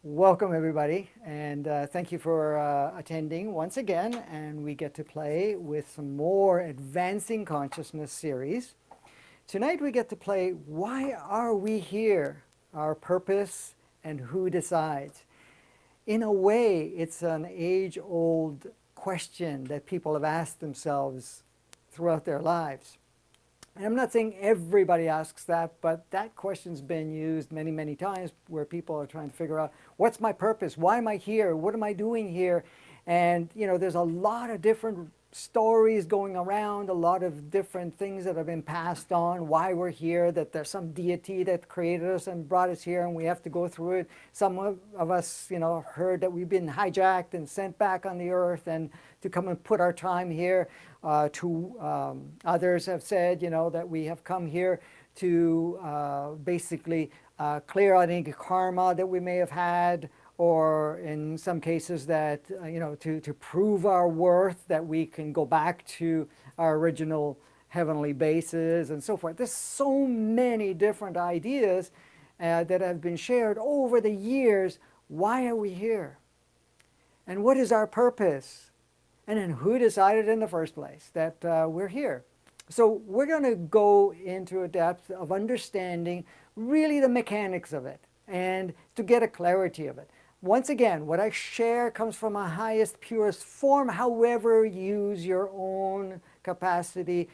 Welcome everybody, and thank you for attending once again. And we get to play with some more Advancing Consciousness series. Tonight we get to play Why Are We Here? Our Purpose and Who Decides. In a way, it's an age-old question that people have asked themselves throughout their lives. And I'm not saying everybody asks that, but that question's been used many, many times where people are trying to figure out, what's my purpose? Why am I here? What am I doing here? And, there's a lot of different stories going around, a lot of different things that have been passed on, why we're here, that there's some deity that created us and brought us here and we have to go through it. Some of us, heard that we've been hijacked and sent back on the earth and to come and put our time here. Others have said, that we have come here to basically clear out any karma that we may have had, or in some cases that, to prove our worth, that we can go back to our original heavenly bases and so forth. There's so many different ideas that have been shared over the years. Why are we here? And what is our purpose? And then who decided in the first place that we're here? So we're going to go into a depth of understanding really the mechanics of it and to get a clarity of it. Once again, what I share comes from a highest, purest form. However, use your own capacity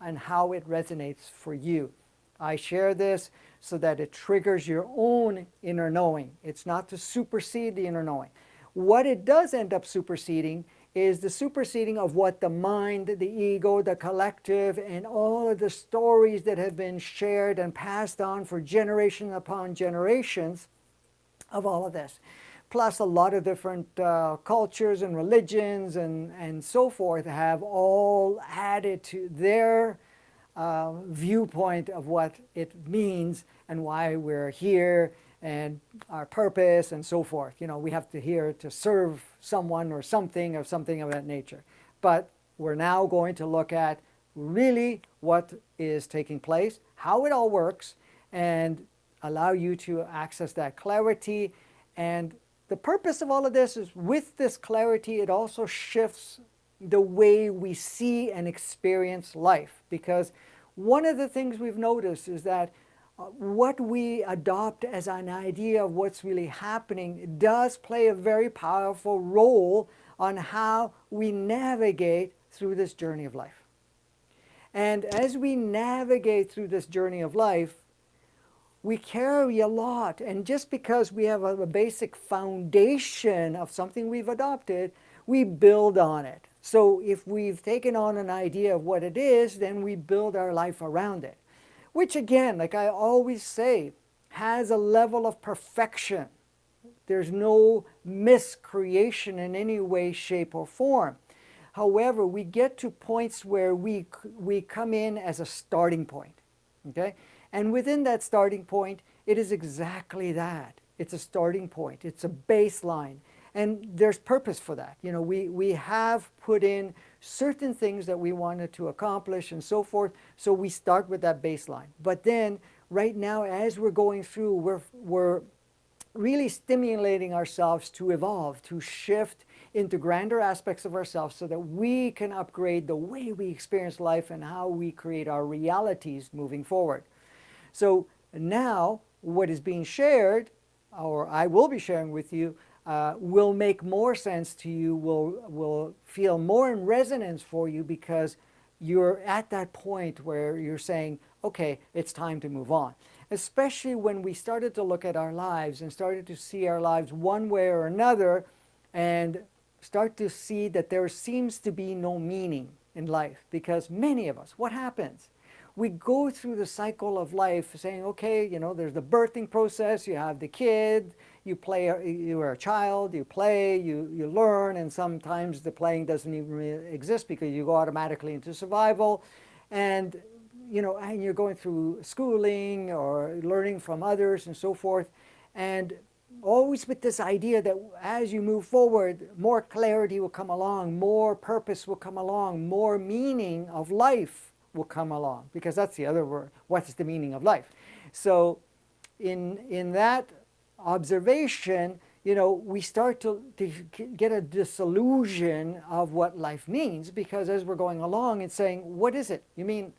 and how it resonates for you. I share this so that it triggers your own inner knowing. It's not to supersede the inner knowing. What it does end up superseding is the superseding of what the mind, the ego, the collective, and all of the stories that have been shared and passed on for generation upon generations of all of this. Plus a lot of different cultures and religions and so forth have all added to their viewpoint of what it means and why we're here and our purpose and so forth. We have to here to serve someone or something of that nature. But we're now going to look at really what is taking place, how it all works, and allow you to access that clarity. And the purpose of all of this is, with this clarity, it also shifts the way we see and experience life. Because one of the things we've noticed is that what we adopt as an idea of what's really happening does play a very powerful role on how we navigate through this journey of life. And as we navigate through this journey of life, we carry a lot. And just because we have a basic foundation of something we've adopted, we build on it. So if we've taken on an idea of what it is, then we build our life around it. Which again, like I always say, has a level of perfection. There's no miscreation in any way, shape, or form. However, we get to points where we come in as a starting point. Okay? And within that starting point, it is exactly that. It's a starting point. It's a baseline. And there's purpose for that. We have put in certain things that we wanted to accomplish and so forth. So we start with that baseline. But then right now, as we're going through, we're really stimulating ourselves to evolve, to shift into grander aspects of ourselves so that we can upgrade the way we experience life and how we create our realities moving forward. So now what is being shared, or I will be sharing with you, will make more sense to you, will feel more in resonance for you, because you're at that point where you're saying, okay, it's time to move on. Especially when we started to look at our lives and started to see our lives one way or another and start to see that there seems to be no meaning in life. Because many of us, what happens? We go through the cycle of life saying, okay, there's the birthing process, you have the kid, you play, you're a child, you play, you learn, and sometimes the playing doesn't even really exist because you go automatically into survival. And, and you're going through schooling or learning from others and so forth. And always with this idea that as you move forward, more clarity will come along, more purpose will come along, more meaning of life will come along, because that's the other word. What's the meaning of life? So in that observation, we start to get a disillusion of what life means, because as we're going along, it's saying, what is it? You mean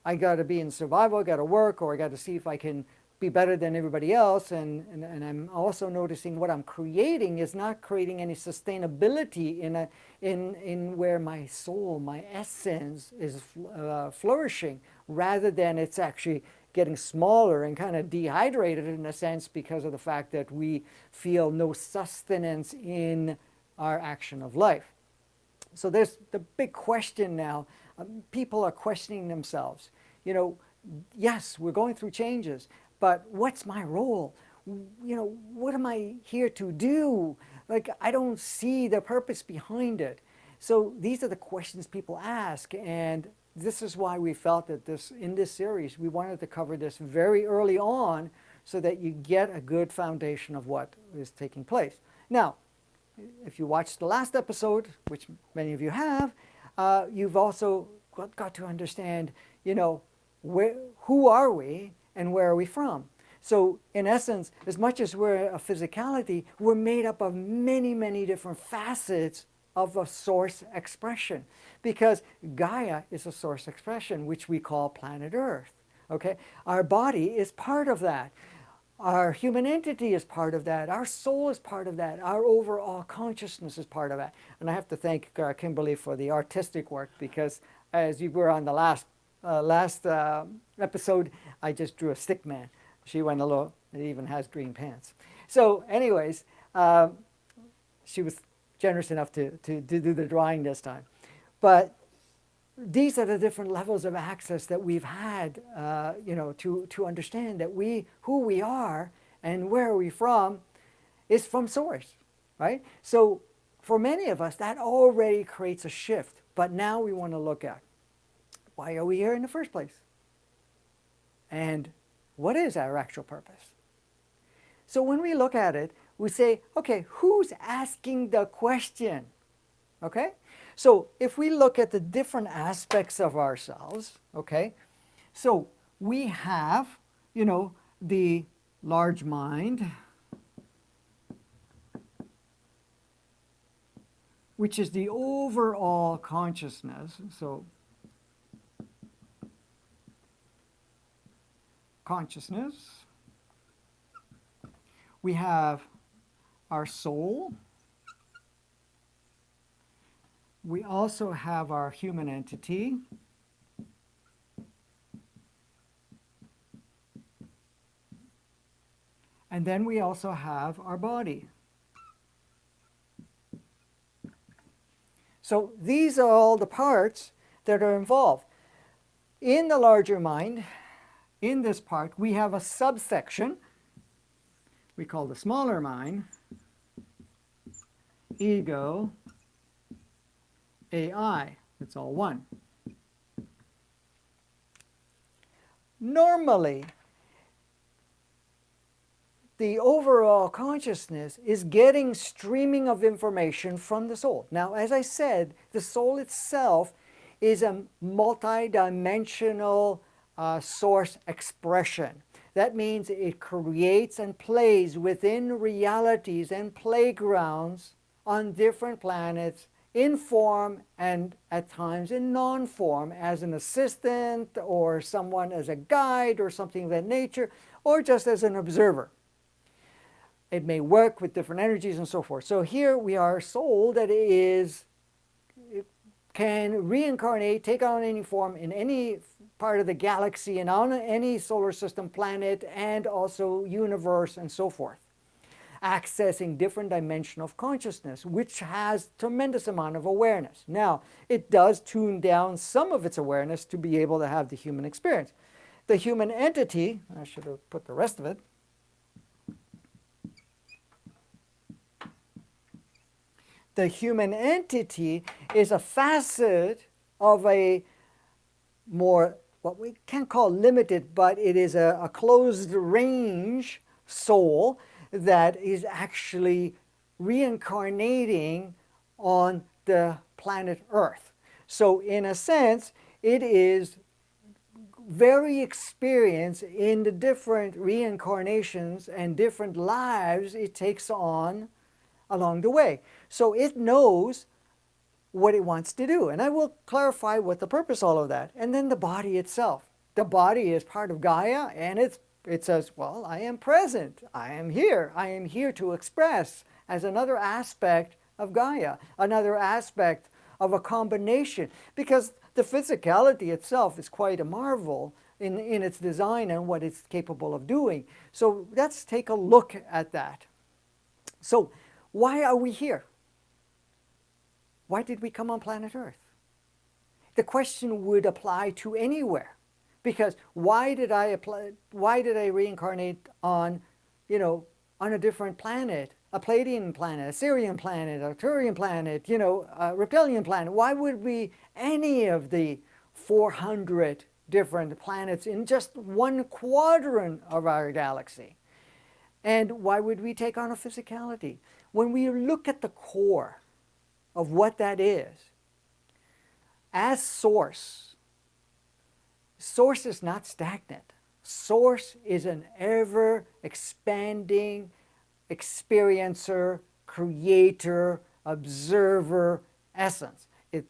I got to be in survival, I got to work, or I got to see if I can be better than everybody else. And I'm also noticing what I'm creating is not creating any sustainability in where my soul, my essence is flourishing, rather than it's actually getting smaller and kind of dehydrated in a sense, because of the fact that we feel no sustenance in our action of life. So there's the big question now. People are questioning themselves. Yes, we're going through changes, but what's my role? What am I here to do? Like, I don't see the purpose behind it. So these are the questions people ask, and this is why we felt that in this series, we wanted to cover this very early on, so that you get a good foundation of what is taking place. Now, if you watched the last episode, which many of you have, you've also got to understand, who are we and where are we from? So in essence, as much as we're a physicality, we're made up of many, many different facets of a source expression, because Gaia is a source expression, which we call planet Earth. Okay? Our body is part of that. Our human entity is part of that. Our soul is part of that. Our overall consciousness is part of that. And I have to thank Kimberly for the artistic work, because as you were on the last episode, I just drew a stick man. She went a little, it even has green pants. So anyways, she was generous enough to do the drawing this time. But these are the different levels of access that we've had, to understand that who we are and where are we from is from source, right? So for many of us, that already creates a shift. But now we want to look at, why are we here in the first place? And what is our actual purpose? So when we look at it, we say, okay, who's asking the question? Okay? So if we look at the different aspects of ourselves, okay, so we have, the large mind, which is the overall consciousness. So consciousness. We have our soul. We also have our human entity. And then we also have our body. So these are all the parts that are involved. In the larger mind, in this part, we have a subsection we call the smaller mind, ego, AI. It's all one. Normally, the overall consciousness is getting streaming of information from the soul. Now, as I said, the soul itself is a multidimensional source expression. That means it creates and plays within realities and playgrounds on different planets in form and at times in non-form, as an assistant or someone as a guide or something of that nature, or just as an observer. It may work with different energies and so forth. So here we are a soul that can reincarnate, take on any form in any part of the galaxy and on any solar system, planet, and also universe and so forth, accessing different dimension of consciousness, which has tremendous amount of awareness. Now, it does tune down some of its awareness to be able to have the human experience. The human entity, I should have put the rest of it, the human entity is a facet of a more, what we can't call limited, but it is a closed range soul that is actually reincarnating on the planet Earth. So in a sense, it is very experienced in the different reincarnations and different lives it takes on along the way. So it knows what it wants to do. And I will clarify what the purpose of all of that. And then the body itself. The body is part of Gaia, and it says, well, I am present. I am here. I am here to express as another aspect of Gaia, another aspect of a combination. Because the physicality itself is quite a marvel in its design and what it's capable of doing. So let's take a look at that. So why are we here? Why did we come on planet Earth? The question would apply to anywhere, because why did I reincarnate on, on a different planet, a Pleiadian planet, a Sirian planet, a Turian planet, a Reptilian planet? Why would we any of the 400 different planets in just one quadrant of our galaxy? And why would we take on a physicality? When we look at the core of what that is, as source is not stagnant. Source is an ever-expanding experiencer, creator, observer essence.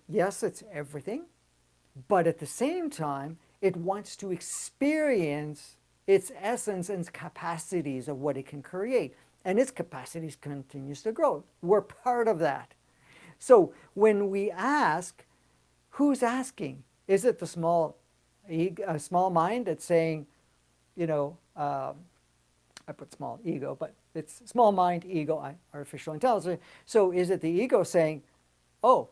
Yes, it's everything, but at the same time, it wants to experience its essence and its capacities of what it can create. And its capacities continues to grow. We're part of that. So when we ask, who's asking? Is it the small mind that's saying, I put small ego, but it's small mind, ego, artificial intelligence. So is it the ego saying, oh,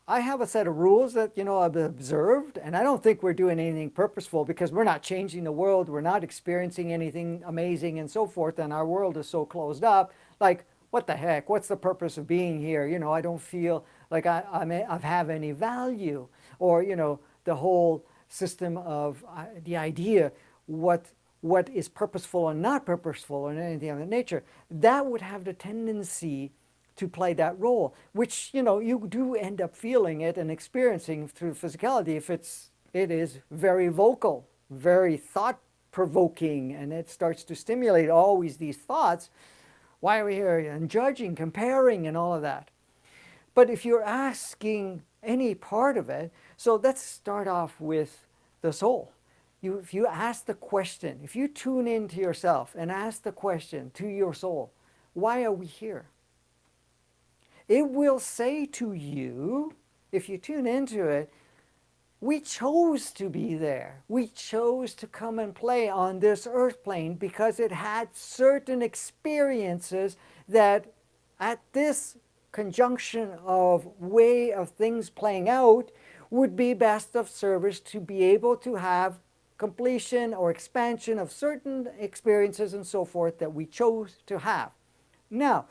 I have a set of rules that, I've observed, and I don't think we're doing anything purposeful because we're not changing the world, we're not experiencing anything amazing and so forth, and our world is so closed up. Like, what the heck? What's the purpose of being here? I don't feel like I have any value. Or, the whole system of the idea, what is purposeful and not purposeful and anything of that nature, that would have the tendency to play that role, which, you do end up feeling it and experiencing through physicality if it is very vocal, very thought-provoking, and it starts to stimulate always these thoughts. Why are we here? And judging, comparing, and all of that. But if you're asking any part of it, so let's start off with the soul. If you ask the question, if you tune into yourself and ask the question to your soul, why are we here? It will say to you, if you tune into it, we chose to be there. We chose to come and play on this earth plane because it had certain experiences that at this conjunction of way of things playing out would be best of service to be able to have completion or expansion of certain experiences and so forth that we chose to have. Now,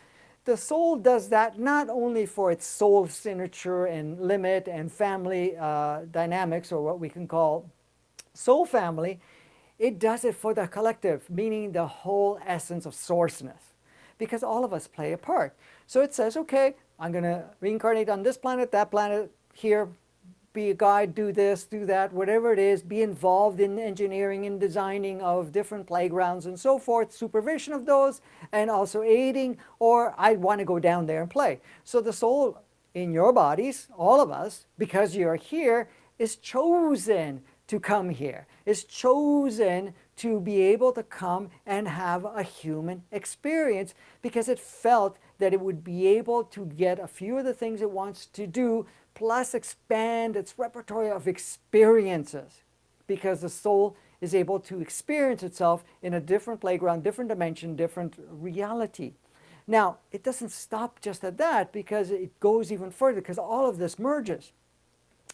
the soul does that not only for its soul signature and limit and family dynamics, or what we can call soul family, it does it for the collective, meaning the whole essence of sourceness, because all of us play a part. So it says, okay, I'm going to reincarnate on this planet, that planet, here, be a guide, do this, do that, whatever it is, be involved in engineering and designing of different playgrounds and so forth, supervision of those, and also aiding, or I want to go down there and play. So the soul in your bodies, all of us, because you're here, is chosen to come here, is chosen to be able to come and have a human experience because it felt that it would be able to get a few of the things it wants to do, plus expand its repertoire of experiences, because the soul is able to experience itself in a different playground, different dimension, different reality. Now, it doesn't stop just at that, because it goes even further, because all of this merges.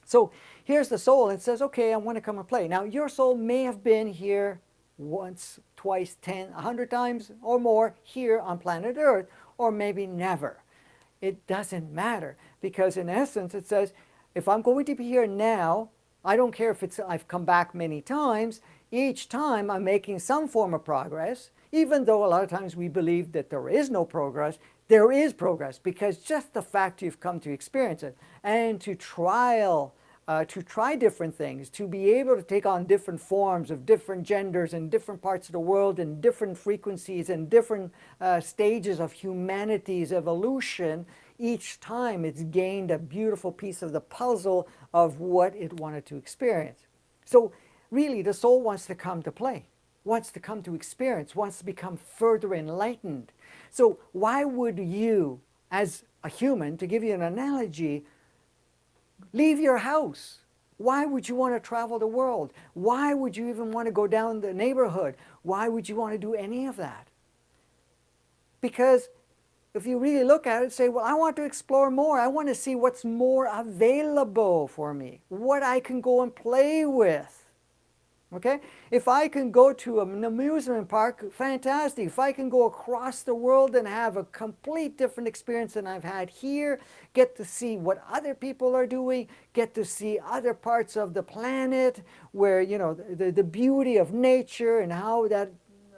So here's the soul, and it says, okay, I want to come and play. Now, your soul may have been here once, twice, 10, 100 times or more here on planet Earth, or maybe never. It doesn't matter, because in essence it says, if I'm going to be here now, I don't care if I've come back many times, each time I'm making some form of progress, even though a lot of times we believe that there is no progress. There is progress, because just the fact you've come to experience it and to trial to try different things, to be able to take on different forms of different genders in different parts of the world, and different frequencies and different stages of humanity's evolution. Each time it's gained a beautiful piece of the puzzle of what it wanted to experience. So really the soul wants to come to play, wants to come to experience, wants to become further enlightened. So why would you, as a human, to give you an analogy, leave your house? Why would you want to travel the world? Why would you even want to go down the neighborhood? Why would you want to do any of that? Because if you really look at it, say, well, I want to explore more. I want to see what's more available for me, what I can go and play with. Okay? If I can go to an amusement park, fantastic. If I can go across the world and have a complete different experience than I've had here, get to see what other people are doing, get to see other parts of the planet where, you know, the beauty of nature and how that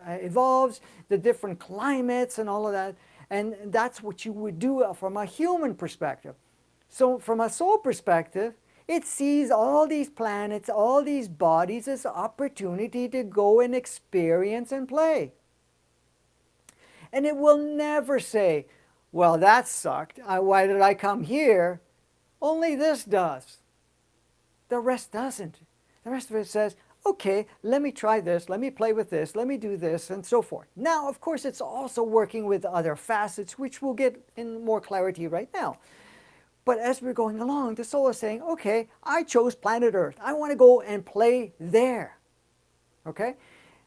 evolves, the different climates and all of that. And that's what you would do from a human perspective. So from a soul perspective, it sees all these planets, all these bodies as an opportunity to go and experience and play. And it will never say, well, that sucked. Why did I come here? Only this does. The rest doesn't. The rest of it says, okay, let me try this, let me play with this, let me do this, and so forth. Now, of course, it's also working with other facets, which we'll get in more clarity right now. But as we're going along, the soul is saying, okay, I chose planet Earth. I want to go and play there. Okay?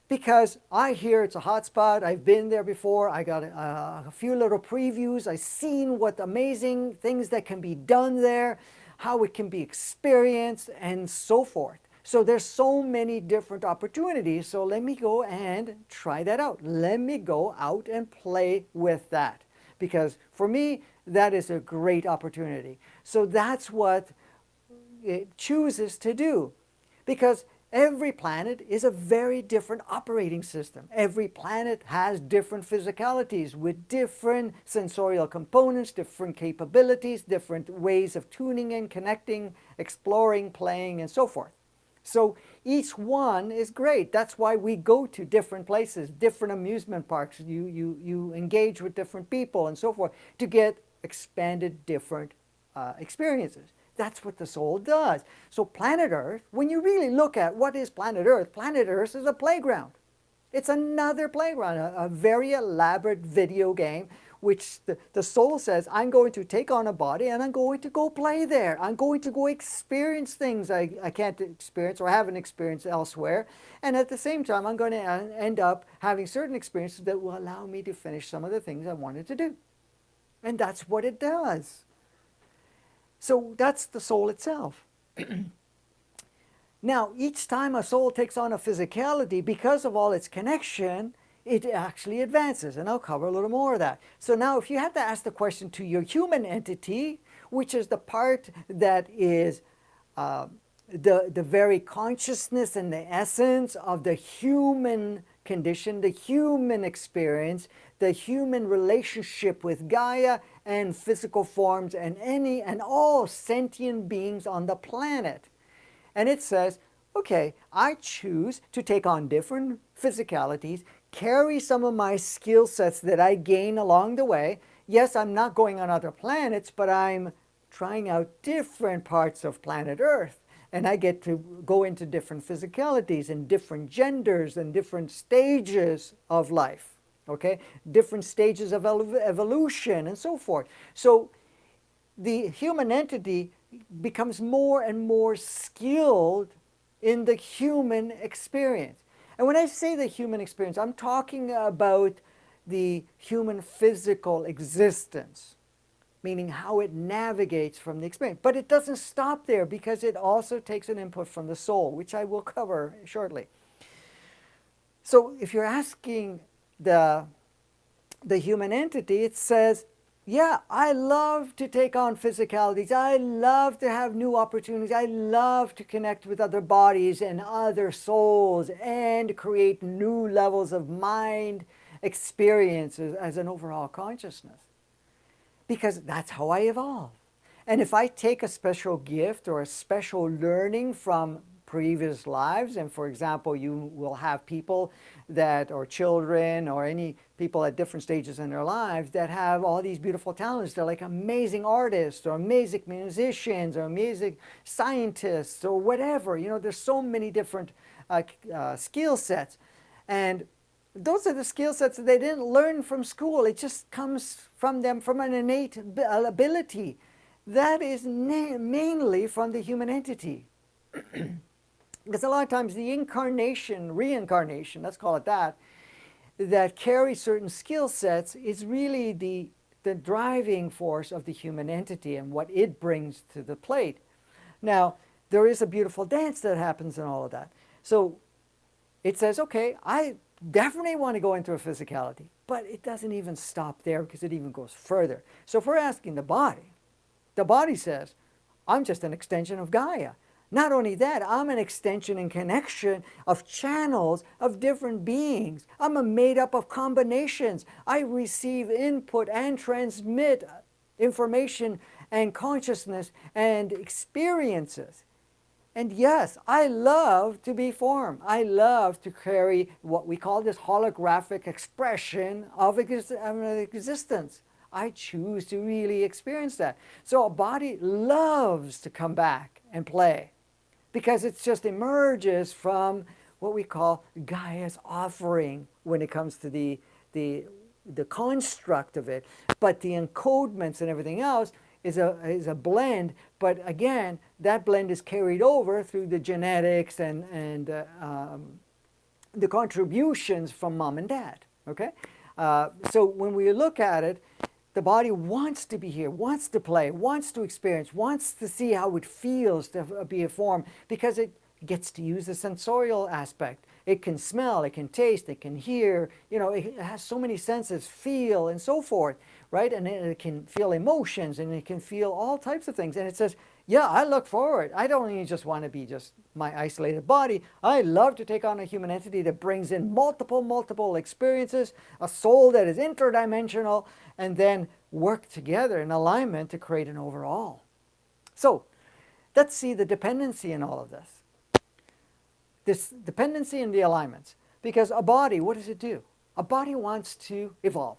Because I hear it's a hot spot. I've been there before. I got a few little previews. I've seen what amazing things that can be done there, how it can be experienced, and so forth. So there's so many different opportunities. So let me go and try that out. Let me go out and play with that. Because for me, that is a great opportunity. So that's what it chooses to do. Because every planet is a very different operating system. Every planet has different physicalities with different sensorial components, different capabilities, different ways of tuning in, connecting, exploring, playing, and so forth. So each one is great. That's why we go to different places, different amusement parks. You engage with different people and so forth to get expanded different experiences. That's what the soul does. So planet Earth, when you really look at what is planet Earth is a playground. It's another playground, a very elaborate video game, which the soul says, I'm going to take on a body and I'm going to go play there. I'm going to go experience things I can't experience or haven't experienced elsewhere. And at the same time, I'm going to end up having certain experiences that will allow me to finish some of the things I wanted to do. And that's what it does. So that's the soul itself. Now, each time a soul takes on a physicality, because of all its connection, it actually advances, and I'll cover a little more of that. So now if you had to ask the question to your human entity, which is the part that is the very consciousness and the essence of the human condition, the human experience, the human relationship with Gaia and physical forms and any and all sentient beings on the planet. And it says, okay, I choose to take on different physicalities, carry some of my skill sets that I gain along the way. Yes, I'm not going on other planets, but I'm trying out different parts of planet Earth. And I get to go into different physicalities and different genders and different stages of life, okay? Different stages of evolution and so forth. So the human entity becomes more and more skilled in the human experience. And when I say the human experience, I'm talking about the human physical existence, meaning how it navigates from the experience. But it doesn't stop there, because it also takes an input from the soul, which I will cover shortly. So if you're asking the human entity, it says, yeah, I love to take on physicalities. I love to have new opportunities. I love to connect with other bodies and other souls and create new levels of mind experiences as an overall consciousness. Because that's how I evolve. And if I take a special gift or a special learning from previous lives, and for example, you will have people that, or children, or any people at different stages in their lives that have all these beautiful talents. They're like amazing artists, or amazing musicians, or amazing scientists, or whatever. You know, there's so many different skill sets. And those are the skill sets that they didn't learn from school. It just comes from them, from an innate ability. That is mainly from the human entity. Because a lot of times the incarnation, reincarnation, let's call it that, that carries certain skill sets is really the driving force of the human entity and what it brings to the plate. Now, there is a beautiful dance that happens in all of that. So it says, okay, I definitely want to go into a physicality, but it doesn't even stop there because it even goes further. So if we're asking the body says, I'm just an extension of Gaia. Not only that, I'm an extension and connection of channels of different beings. I'm made up of combinations. I receive input and transmit information and consciousness and experiences. And yes, I love to be form. I love to carry what we call this holographic expression of existence. I choose to really experience that. So a body loves to come back and play because it just emerges from what we call Gaia's offering when it comes to the construct of it. But the encodements and everything else is a blend, but again, that blend is carried over through the genetics and the contributions from mom and dad, okay? So when we look at it, the body wants to be here, wants to play, wants to experience, wants to see how it feels to be a form, because it gets to use the sensorial aspect. It can smell, it can taste, it can hear, you know, it has so many senses, feel, and so forth, right? And it can feel emotions, and it can feel all types of things. And it says, yeah, I look forward. I don't even just want to be just my isolated body. I love to take on a human entity that brings in multiple experiences, a soul that is interdimensional, and then work together in alignment to create an overall. So let's see the dependency in all of this. This dependency in the alignments. Because a body, what does it do? A body wants to evolve.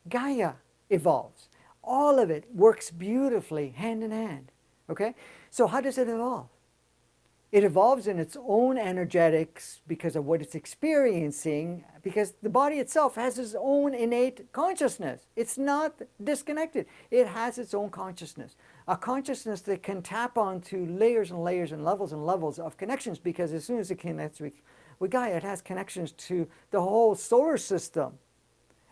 Gaia evolves. All of it works beautifully hand in hand. Okay? So how does it evolve? It evolves in its own energetics because of what it's experiencing, because the body itself has its own innate consciousness. It's not disconnected. It has its own consciousness. A consciousness that can tap onto layers and layers and levels of connections, because as soon as it connects with Gaia, it has connections to the whole solar system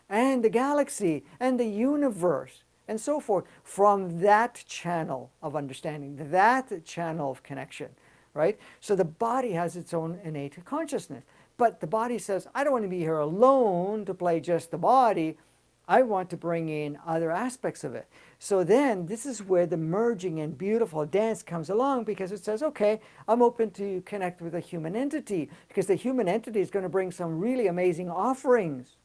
and the galaxy and the universe and so forth, from that channel of understanding, that channel of connection, right? So the body has its own innate consciousness. But the body says, I don't want to be here alone to play just the body. I want to bring in other aspects of it. So then this is where the merging and beautiful dance comes along, because it says, okay, I'm open to connect with a human entity, because the human entity is going to bring some really amazing offerings.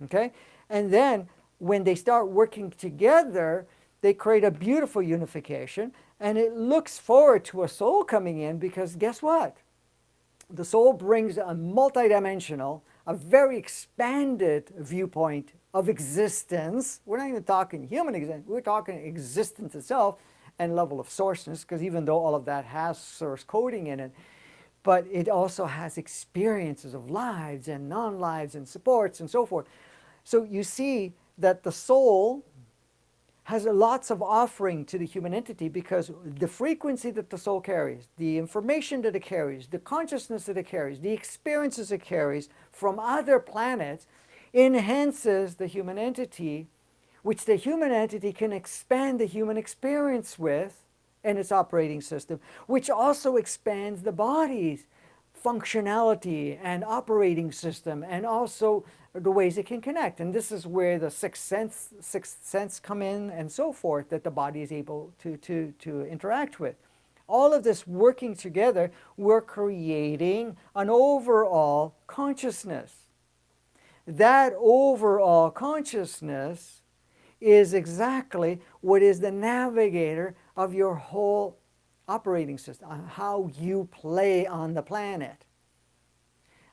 Okay? And then when they start working together, they create a beautiful unification, and it looks forward to a soul coming in, because guess what? The soul brings a multidimensional, a very expanded viewpoint of existence. We're not even talking human existence, we're talking existence itself and level of sourceness, because even though all of that has source coding in it, but it also has experiences of lives and non-lives and supports and so forth. So you see that the soul has lots of offering to the human entity, because the frequency that the soul carries, the information that it carries, the consciousness that it carries, the experiences it carries from other planets enhances the human entity, which the human entity can expand the human experience with in its operating system, which also expands the body's functionality and operating system, and also the ways it can connect. And this is where the sixth sense come in and so forth, that the body is able to interact with. All of this working together, we're creating an overall consciousness. That overall consciousness is exactly what is the navigator of your whole operating system, how you play on the planet,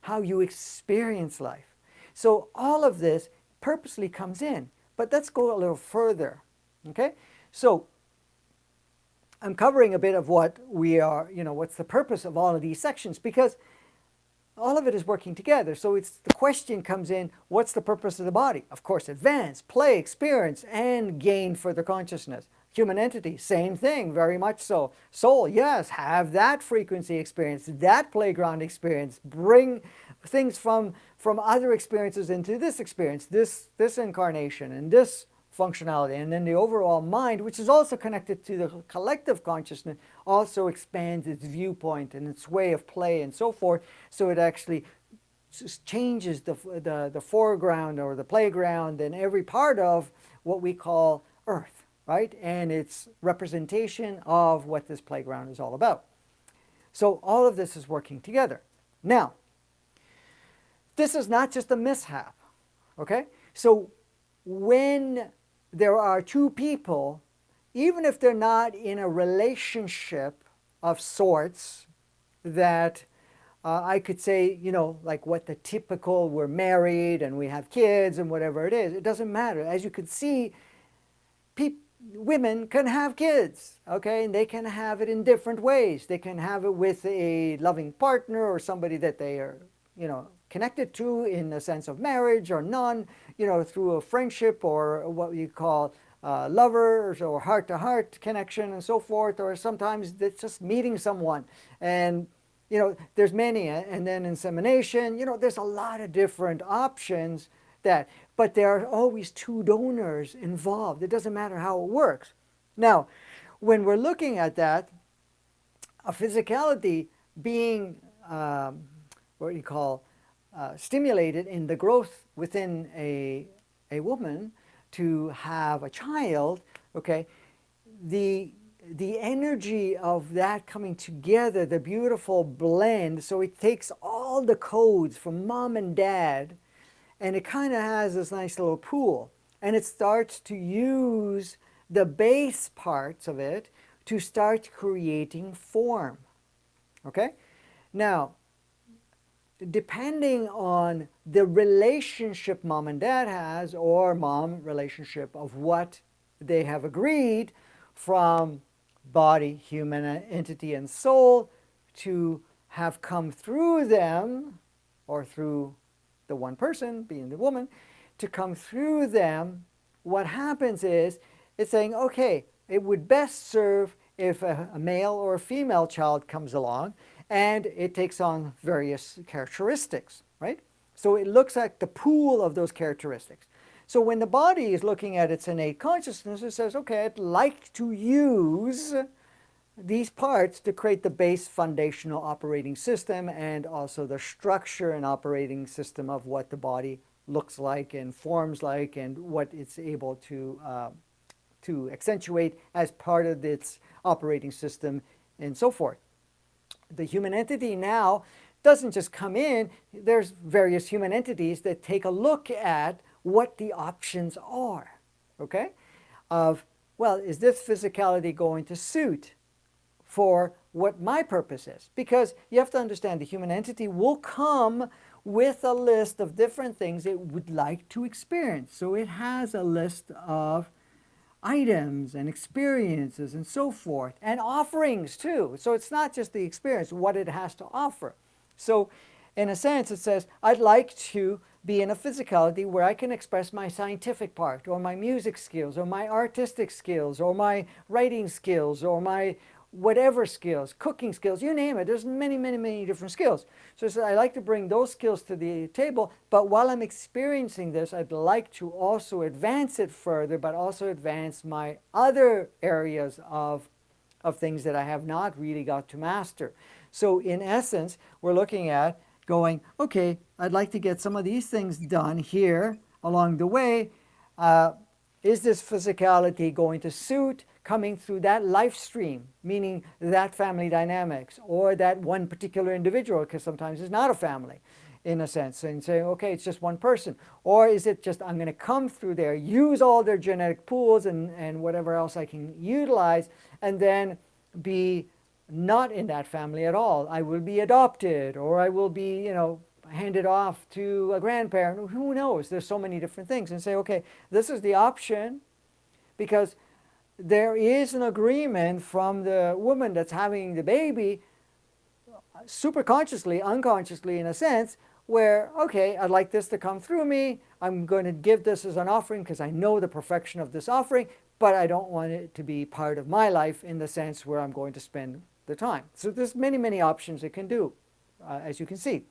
how you experience life. So all of this purposely comes in. But let's go a little further. Okay? So I'm covering a bit of what we are, what's the purpose of all of these sections, because all of it is working together. So the question comes in, what's the purpose of the body? Of course, advance, play, experience, and gain further consciousness. Human entity, same thing, very much so. Soul, yes, have that frequency experience, that playground experience, bring things from other experiences into this experience, this incarnation, and this functionality. And then the overall mind, which is also connected to the collective consciousness, also expands its viewpoint and its way of play and so forth. So it actually changes the foreground or the playground and every part of what we call Earth, right? And its representation of what this playground is all about. So all of this is working together. Now, this is not just a mishap, okay? So when there are two people, even if they're not in a relationship of sorts that I could say, like what the typical, we're married and we have kids and whatever it is, it doesn't matter. As you can see, women can have kids, okay? And they can have it in different ways. They can have it with a loving partner or somebody that they are, connected to in the sense of marriage or none, through a friendship or what you call lovers or heart-to-heart connection and so forth, or sometimes it's just meeting someone. And, there's many, and then insemination, there's a lot of different options but there are always two donors involved. It doesn't matter how it works. Now, when we're looking at that, a physicality being, what you call, stimulated in the growth within a woman to have a child, okay, the energy of that coming together, the beautiful blend, so it takes all the codes from mom and dad, and it kind of has this nice little pool, and it starts to use the base parts of it to start creating form, okay? Now, depending on the relationship mom and dad has, or mom relationship of what they have agreed from body, human entity, and soul to have come through them, or through the one person, being the woman, to come through them, what happens is it's saying, okay, it would best serve if a male or a female child comes along, and it takes on various characteristics, right? So it looks at the pool of those characteristics. So when the body is looking at its innate consciousness, it says, okay, I'd like to use these parts to create the base foundational operating system and also the structure and operating system of what the body looks like and forms like and what it's able to accentuate as part of its operating system and so forth. The human entity now doesn't just come in. There's various human entities that take a look at what the options are, okay? Of, well, is this physicality going to suit for what my purpose is? Because you have to understand the human entity will come with a list of different things it would like to experience. So it has a list of items and experiences and so forth, and offerings too. So it's not just the experience, what it has to offer. So in a sense, it says, I'd like to be in a physicality where I can express my scientific part, or my music skills, or my artistic skills, or my writing skills, or my whatever skills, cooking skills, you name it. There's many, many, many different skills. So it says, I like to bring those skills to the table, but while I'm experiencing this, I'd like to also advance it further, but also advance my other areas of things that I have not really got to master. So in essence, we're looking at going, okay, I'd like to get some of these things done here along the way. Is this physicality going to suit coming through that life stream, meaning that family dynamics, or that one particular individual, because sometimes it's not a family. in a sense, and saying, okay, it's just one person? Or is it just, I'm going to come through there, use all their genetic pools and whatever else I can utilize, and then be not in that family at all? I will be adopted, or I will be, handed off to a grandparent. Who knows? There's so many different things. And say, okay, this is the option, because there is an agreement from the woman that's having the baby, super consciously, unconsciously in a sense, where, okay, I'd like this to come through me. I'm going to give this as an offering because I know the perfection of this offering, but I don't want it to be part of my life in the sense where I'm going to spend the time. So there's many, many options it can do, as you can see.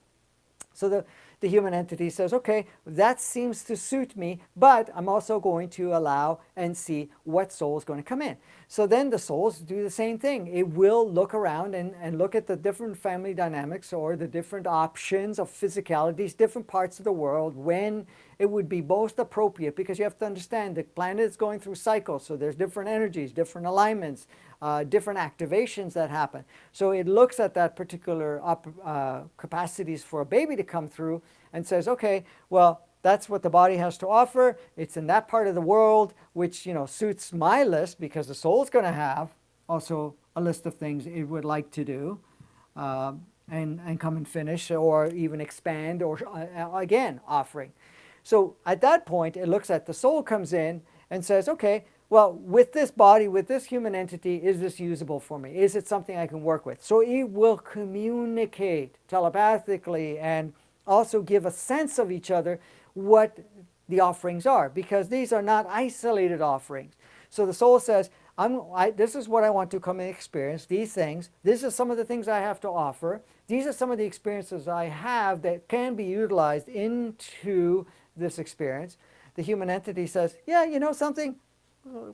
So the human entity says, okay, that seems to suit me, but I'm also going to allow and see what soul is going to come in. So then the souls do the same thing. It will look around and look at the different family dynamics, or the different options of physicalities, different parts of the world, when it would be most appropriate, because you have to understand the planet is going through cycles, so there's different energies, different alignments, different activations that happen. So it looks at that particular capacities for a baby to come through and says, okay, well, that's what the body has to offer. It's in that part of the world which, suits my list, because the soul's going to have also a list of things it would like to do, and come and finish, or even expand, or again, offering. So at that point, it looks at the soul comes in and says, okay, well, with this body, with this human entity, is this usable for me? Is it something I can work with? So it will communicate telepathically and also give a sense of each other what the offerings are, because these are not isolated offerings. So the soul says, this is what I want to come and experience, these things. These are some of the things I have to offer. These are some of the experiences I have that can be utilized into this experience. The human entity says, yeah, you know something?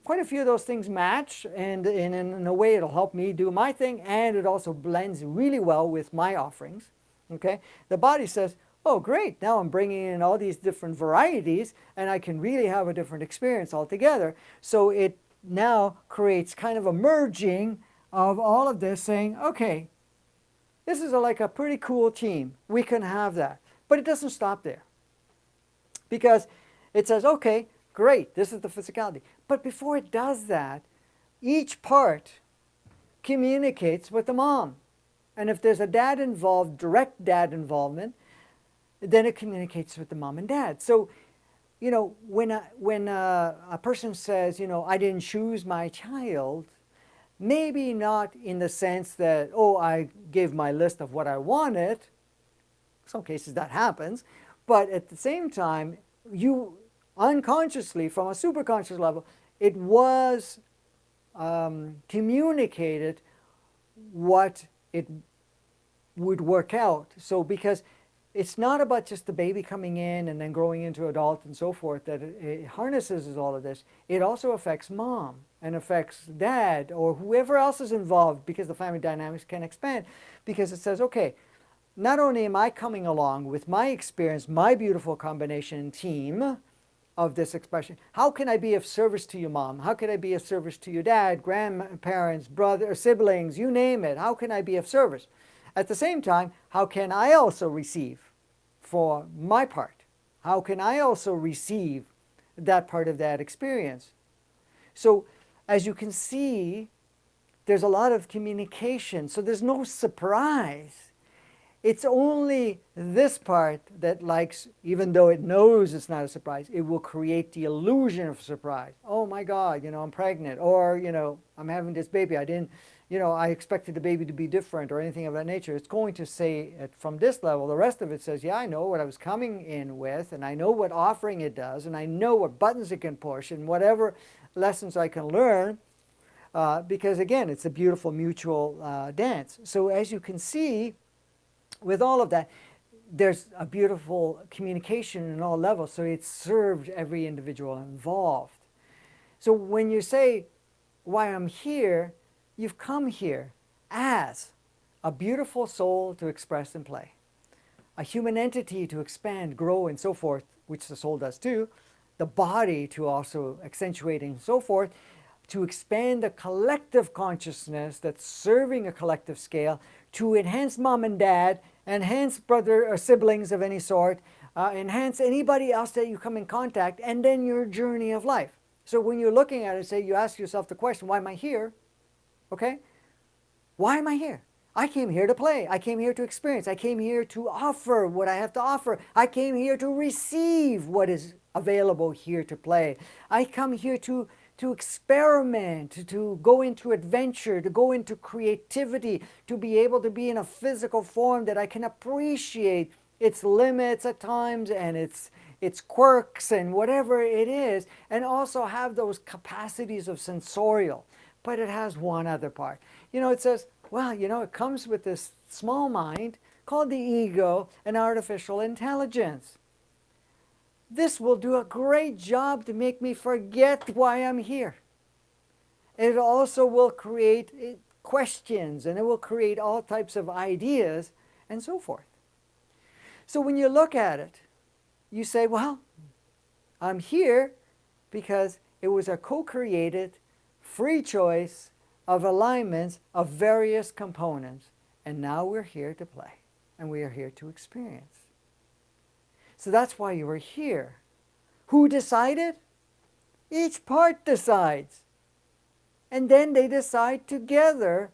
Quite a few of those things match, and in a way it'll help me do my thing, and it also blends really well with my offerings. Okay? The body says, oh great, now I'm bringing in all these different varieties, and I can really have a different experience altogether. So it now creates kind of a merging of all of this, saying, okay, this is like a pretty cool team. We can have that. But it doesn't stop there, because it says, okay, great, this is the physicality. But before it does that, each part communicates with the mom. And if there's a dad involved, direct dad involvement, then it communicates with the mom and dad. So, when a person says, I didn't choose my child, maybe not in the sense that, oh, I gave my list of what I wanted. In some cases that happens. But at the same time, you unconsciously, from a superconscious level, it was communicated what it would work out. So because it's not about just the baby coming in and then growing into adult and so forth, that it harnesses all of this. It also affects mom and affects dad or whoever else is involved, because the family dynamics can expand. Because it says, okay, not only am I coming along with my experience, my beautiful combination team of this expression, how can I be of service to you, mom? How can I be of service to your dad, grandparents, brother, siblings, you name it? How can I be of service? At the same time, how can I also receive for my part? How can I also receive that part of that experience? So as you can see, there's a lot of communication. So there's no surprise. It's only this part that likes, even though it knows it's not a surprise, it will create the illusion of surprise. Oh my God, I'm pregnant, or, I'm having this baby. I didn't, I expected the baby to be different or anything of that nature. It's going to say it from this level. The rest of it says, yeah, I know what I was coming in with, and I know what offering it does, and I know what buttons it can push, and whatever lessons I can learn, because again, it's a beautiful mutual dance. So as you can see, with all of that, there's a beautiful communication in all levels, so it served every individual involved. So when you say, why I'm here, you've come here as a beautiful soul to express and play, a human entity to expand, grow, and so forth, which the soul does too, the body to also accentuate and so forth, to expand the collective consciousness that's serving a collective scale, to enhance mom and dad, enhance brother or siblings of any sort, enhance anybody else that you come in contact, and then your journey of life. So when you're looking at it, say you ask yourself the question, why am I here? Okay? Why am I here? I came here to play. I came here to experience. I came here to offer what I have to offer. I came here to receive what is available here to play. I come here to experiment, to go into adventure, to go into creativity, to be able to be in a physical form that I can appreciate its limits at times and its quirks and whatever it is, and also have those capacities of sensorial. But it has one other part. It says, well, it comes with this small mind called the ego and artificial intelligence. This will do a great job to make me forget why I'm here. It also will create questions, and it will create all types of ideas and so forth. So when you look at it, you say, well, I'm here because it was a co-created free choice of alignments of various components, and now we're here to play, and we are here to experience. So that's why you were here. Who decided? Each part decides. And then they decide together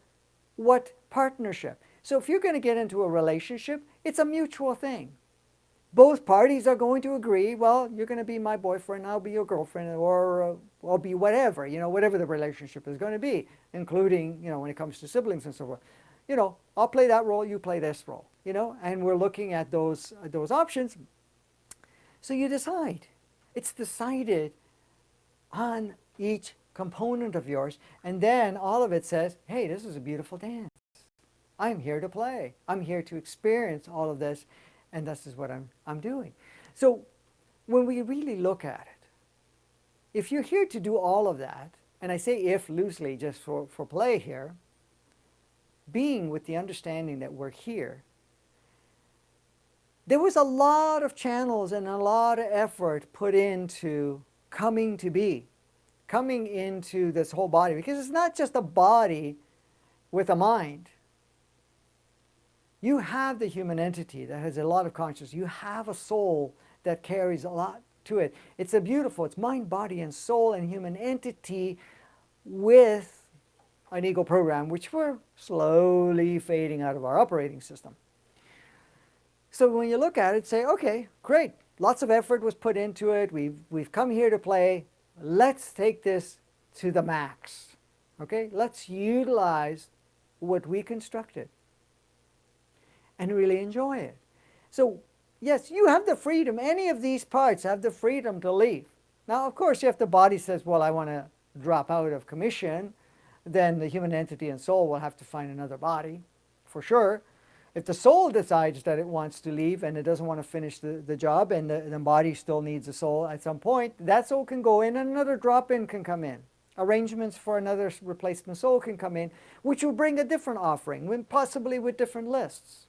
what partnership. So if you're going to get into a relationship, it's a mutual thing. Both parties are going to agree, well, you're going to be my boyfriend, I'll be your girlfriend, or I'll be whatever, whatever the relationship is going to be, including, when it comes to siblings and so forth. I'll play that role, you play this role, and we're looking at those options. So you decide. It's decided on each component of yours, and then all of it says, hey, this is a beautiful dance. I'm here to play. I'm here to experience all of this, and this is what I'm doing. So when we really look at it, if you're here to do all of that, and I say if loosely just for play here, being with the understanding that we're here, there was a lot of channels and a lot of effort put into coming to be, coming into this whole body, because it's not just a body with a mind. You have the human entity that has a lot of consciousness. You have a soul that carries a lot to it. It's it's mind, body, and soul and human entity with an ego program, which we're slowly fading out of our operating system. So when you look at it, say, okay, great. Lots of effort was put into it. We've come here to play. Let's take this to the max. Okay? Let's utilize what we constructed and really enjoy it. So, yes, you have the freedom. Any of these parts have the freedom to leave. Now, of course, if the body says, well, I want to drop out of commission, then the human entity and soul will have to find another body, for sure. If the soul decides that it wants to leave and it doesn't want to finish the job, and the body still needs a soul at some point, that soul can go in and another drop-in can come in. Arrangements for another replacement soul can come in, which will bring a different offering, possibly with different lists.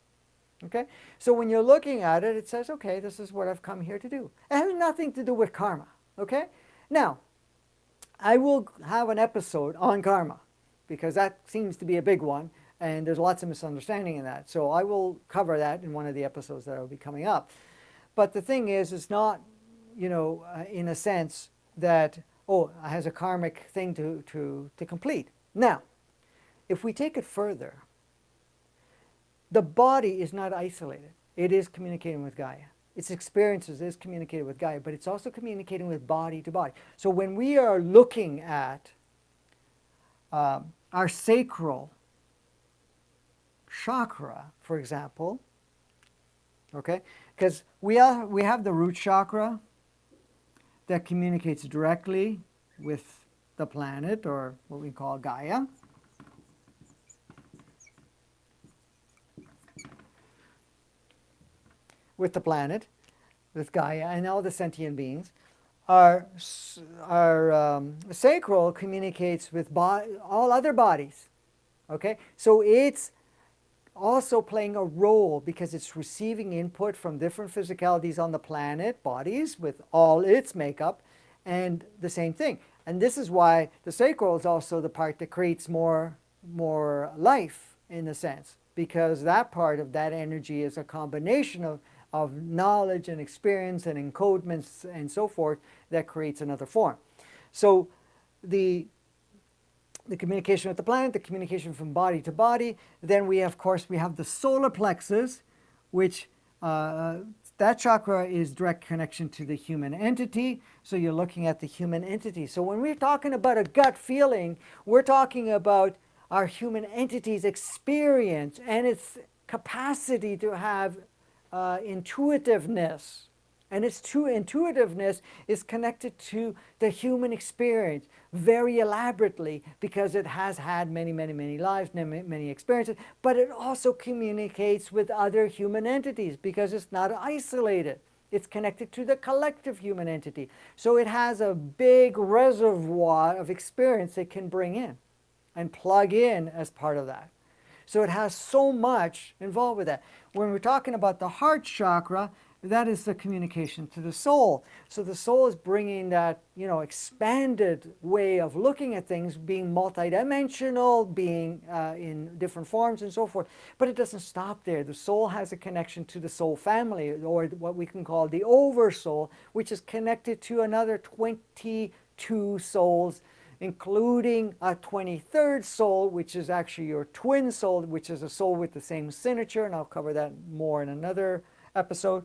Okay? So when you're looking at it, it says, okay, this is what I've come here to do. It has nothing to do with karma. Okay? Now, I will have an episode on karma, because that seems to be a big one. And there's lots of misunderstanding in that. So I will cover that in one of the episodes that will be coming up. But the thing is, it's not, in a sense that, it has a karmic thing to complete. Now, if we take it further, the body is not isolated. It is communicating with Gaia. Its experiences is communicated with Gaia, but it's also communicating with body to body. So when we are looking at our sacral chakra, for example, okay, because we have the root chakra that communicates directly with the planet, or what we call Gaia. With the planet, with Gaia, and all the sentient beings. Our sacral communicates with all other bodies. Okay, so it's also playing a role because it's receiving input from different physicalities on the planet, bodies with all its makeup, and the same thing. And this is why the sacral is also the part that creates more life, in a sense. because that part of that energy is a combination of knowledge and experience and encodements and so forth that creates another form. So the communication with the planet, the communication from body to body. Then we, of course, we have the solar plexus, which that chakra is direct connection to the human entity. So you're looking at the human entity. So when we're talking about a gut feeling, we're talking about our human entity's experience and its capacity to have intuitiveness. And its true intuitiveness is connected to the human experience very elaborately because it has had many, many, many lives, many experiences, but it also communicates with other human entities because it's not isolated. It's connected to the collective human entity. So it has a big reservoir of experience it can bring in and plug in as part of that. So it has so much involved with that. When we're talking about the heart chakra, that is the communication to the soul. So the soul is bringing that, expanded way of looking at things, being multidimensional, being in different forms and so forth. But it doesn't stop there. The soul has a connection to the soul family, or what we can call the oversoul, which is connected to another 22 souls, including a 23rd soul, which is actually your twin soul, which is a soul with the same signature, and I'll cover that more in another episode.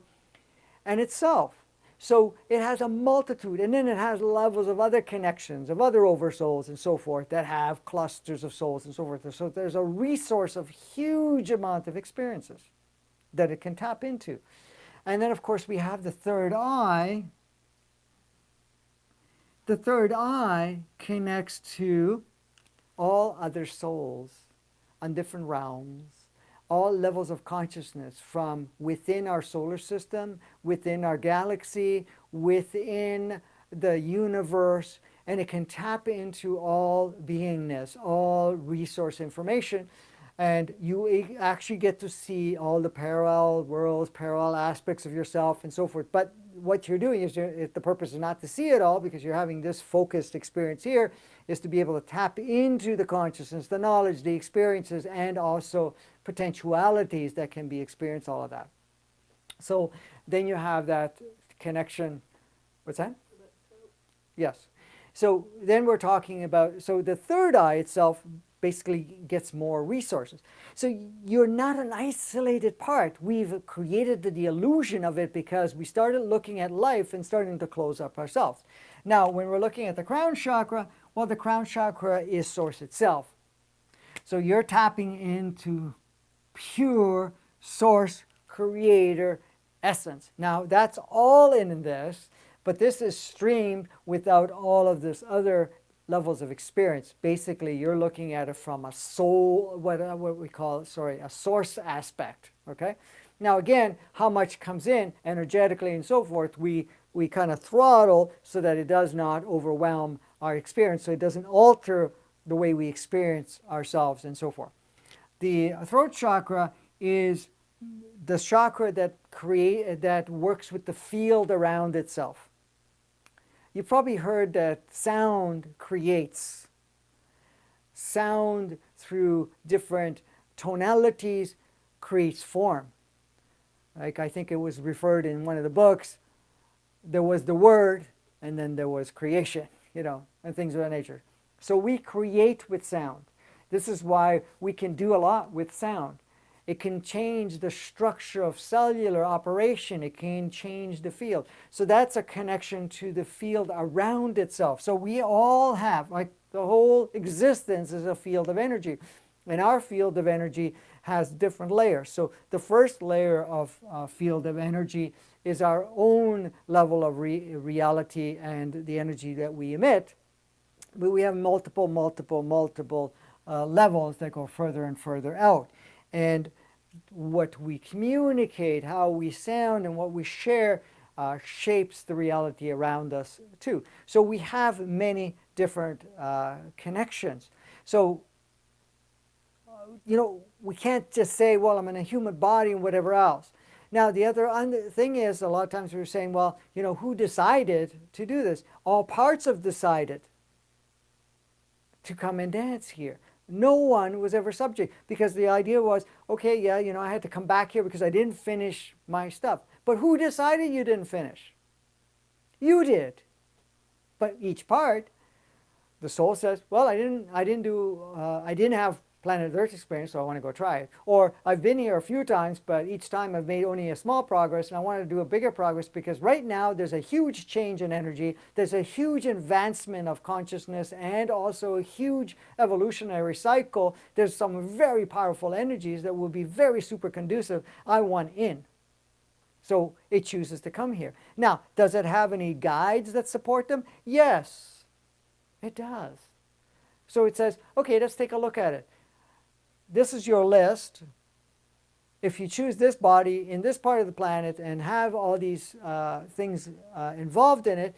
And itself. So it has a multitude, and then it has levels of other connections, of other oversouls and so forth that have clusters of souls and so forth. So there's a resource of huge amount of experiences that it can tap into. And then, of course, we have the third eye. The third eye connects to all other souls on different realms, all levels of consciousness from within our solar system, within our galaxy, within the universe, and it can tap into all beingness, all resource information, and you actually get to see all the parallel worlds, parallel aspects of yourself and so forth. But what you're doing is, the purpose is not to see it all because you're having this focused experience here, is to be able to tap into the consciousness, the knowledge, the experiences, and also potentialities that can be experienced, all of that. So then you have that connection. What's that? Yes. So then we're talking about, so the third eye itself basically gets more resources. So you're not an isolated part. We've created the illusion of it because we started looking at life and starting to close up ourselves. Now, when we're looking at the crown chakra, well, the crown chakra is source itself. So you're tapping into pure source, creator, essence. Now, that's all in this, but this is streamed without all of this other levels of experience. Basically, you're looking at it from a soul, what we call, a source aspect, okay? Now, again, how much comes in energetically and so forth, we kind of throttle so that it does not overwhelm our experience, so it doesn't alter the way we experience ourselves and so forth. The throat chakra is the chakra that works with the field around itself. You've probably heard that sound creates. Sound through different tonalities creates form. Like I think it was referred in one of the books, there was the word and then there was creation, and things of that nature. So we create with sound. This is why we can do a lot with sound. It can change the structure of cellular operation. It can change the field. So that's a connection to the field around itself. So we all have, like the whole existence is a field of energy. And our field of energy has different layers. So the first layer of field of energy is our own level of reality and the energy that we emit. But we have multiple levels that go further and further out. And what we communicate, how we sound, and what we share shapes the reality around us too. So we have many different connections. So, we can't just say, well, I'm in a human body and whatever else. Now, the other thing is, a lot of times we're saying, well, who decided to do this? All parts have decided to come and dance here. No one was ever subject, because the idea was, okay, yeah, I had to come back here because I didn't finish my stuff. But who decided you didn't finish? You did. But each part, the soul says, well, I didn't have planet Earth experience, so I want to go try it. Or I've been here a few times, but each time I've made only a small progress, and I want to do a bigger progress because right now there's a huge change in energy, there's a huge advancement of consciousness, and also a huge evolutionary cycle. There's some very powerful energies that will be very super conducive. I want in. So it chooses to come here. Now, does it have any guides that support them? Yes, it does. So it says, okay, let's take a look at it. This is your list. If you choose this body in this part of the planet and have all these things involved in it,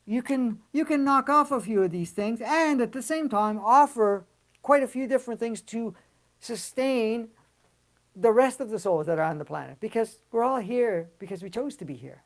you can knock off a few of these things and at the same time offer quite a few different things to sustain the rest of the souls that are on the planet, because we're all here because we chose to be here.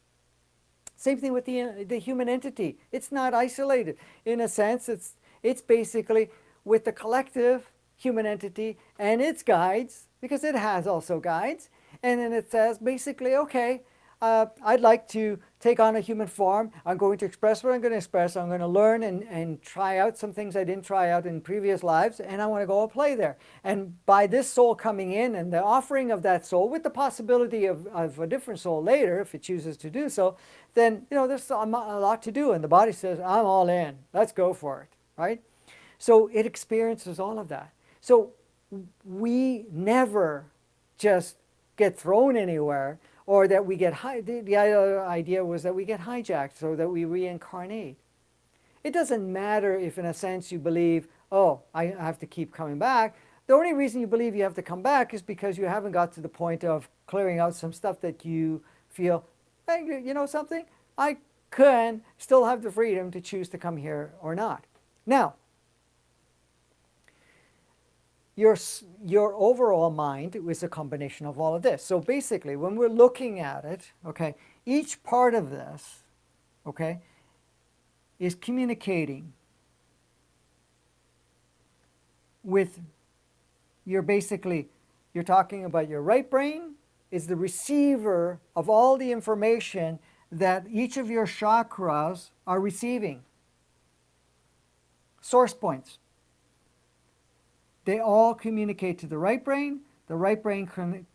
Same thing with the human entity. It's not isolated. In a sense, it's basically with the collective human entity and its guides, because it has also guides. And then it says basically, okay, I'd like to take on a human form. I'm going to express what I'm going to express. I'm going to learn and try out some things I didn't try out in previous lives, and I want to go and play there. And by this soul coming in and the offering of that soul with the possibility of a different soul later, if it chooses to do so, then there's a lot to do. And the body says, I'm all in. Let's go for it, right? So it experiences all of that. So we never just get thrown anywhere, or that we get the idea was that we get hijacked so that we reincarnate. It doesn't matter if in a sense you believe, oh, I have to keep coming back. The only reason you believe you have to come back is because you haven't got to the point of clearing out some stuff that you feel, hey, you know something? I can still have the freedom to choose to come here or not. Now, your overall mind is a combination of all of this. So basically, when we're looking at it, okay, each part of this, okay, is communicating with you're talking about your right brain is the receiver of all the information that each of your chakras are receiving. Source points. They all communicate to the right brain. The right brain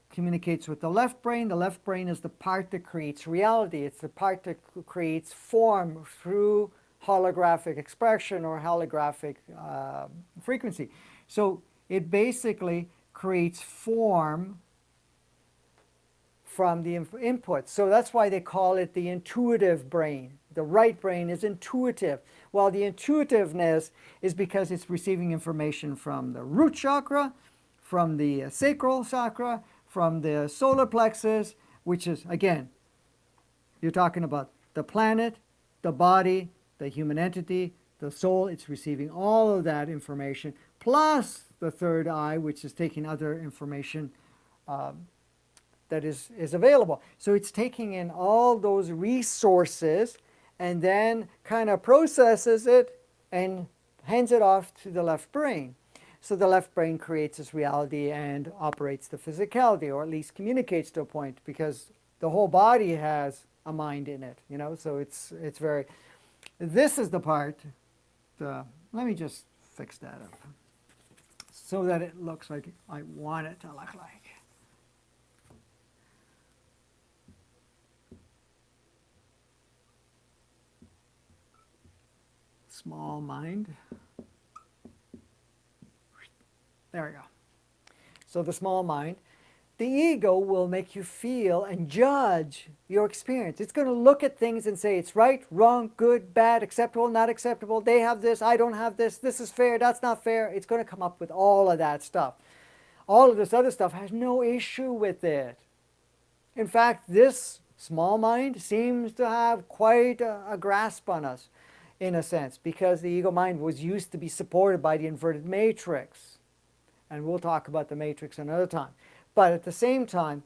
communicates with the left brain. The left brain is the part that creates reality. It's the part that creates form through holographic expression or holographic frequency. So it basically creates form from the input. So that's why they call it the intuitive brain. The right brain is intuitive. While the intuitiveness is because it's receiving information from the root chakra, from the sacral chakra, from the solar plexus, which is, again, you're talking about the planet, the body, the human entity, the soul. It's receiving all of that information, plus the third eye, which is taking other information that is available. So it's taking in all those resources and then kind of processes it and hands it off to the left brain. So the left brain creates this reality and operates the physicality, or at least communicates to a point, because the whole body has a mind in it, so it's very, this is the part, let me just fix that up so that it looks like I want it to look like. Small mind. There we go. So the small mind. The ego will make you feel and judge your experience. It's going to look at things and say it's right, wrong, good, bad, acceptable, not acceptable. They have this, I don't have this. This is fair, that's not fair. It's going to come up with all of that stuff. All of this other stuff has no issue with it. In fact, this small mind seems to have quite a grasp on us, in a sense, because the ego mind was used to be supported by the inverted matrix. And we'll talk about the matrix another time. But at the same time,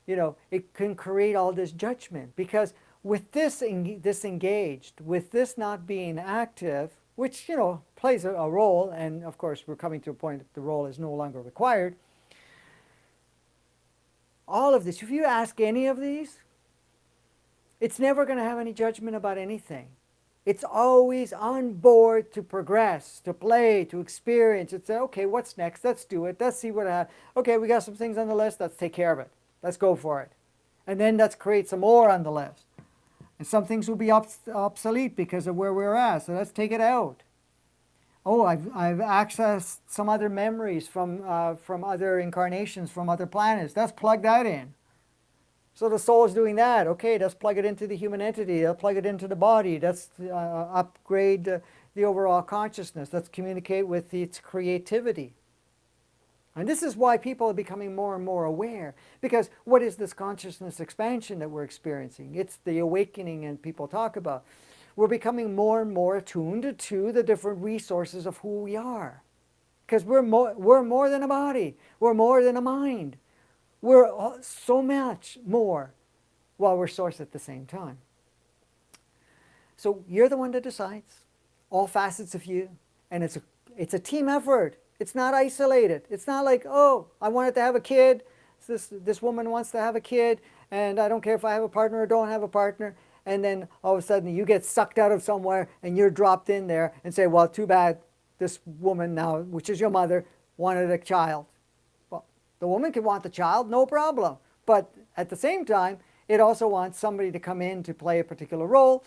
it can create all this judgment, because with this disengaged, with this not being active, which, plays a role, and of course we're coming to a point that the role is no longer required. All of this, if you ask any of these, it's never going to have any judgment about anything. It's always on board to progress, to play, to experience. It's okay, what's next? Let's do it. Let's see what happens. Okay, we got some things on the list. Let's take care of it. Let's go for it. And then let's create some more on the list. And some things will be obsolete because of where we're at. So let's take it out. Oh, I've accessed some other memories from other incarnations, from other planets. Let's plug that in. So the soul is doing that. Okay, let's plug it into the human entity. Let's plug it into the body. Let's upgrade the overall consciousness. Let's communicate with its creativity. And this is why people are becoming more and more aware. Because what is this consciousness expansion that we're experiencing? It's the awakening and people talk about. We're becoming more and more attuned to the different resources of who we are. Because we're more than a body. We're more than a mind. We're so much more while we're source at the same time. So you're the one that decides all facets of you. And it's a team effort. It's not isolated. It's not like, oh, I wanted to have a kid. This woman wants to have a kid. And I don't care if I have a partner or don't have a partner. And then all of a sudden you get sucked out of somewhere and you're dropped in there and say, well, too bad this woman now, which is your mother, wanted a child. The woman can want the child, no problem. But at the same time, it also wants somebody to come in to play a particular role.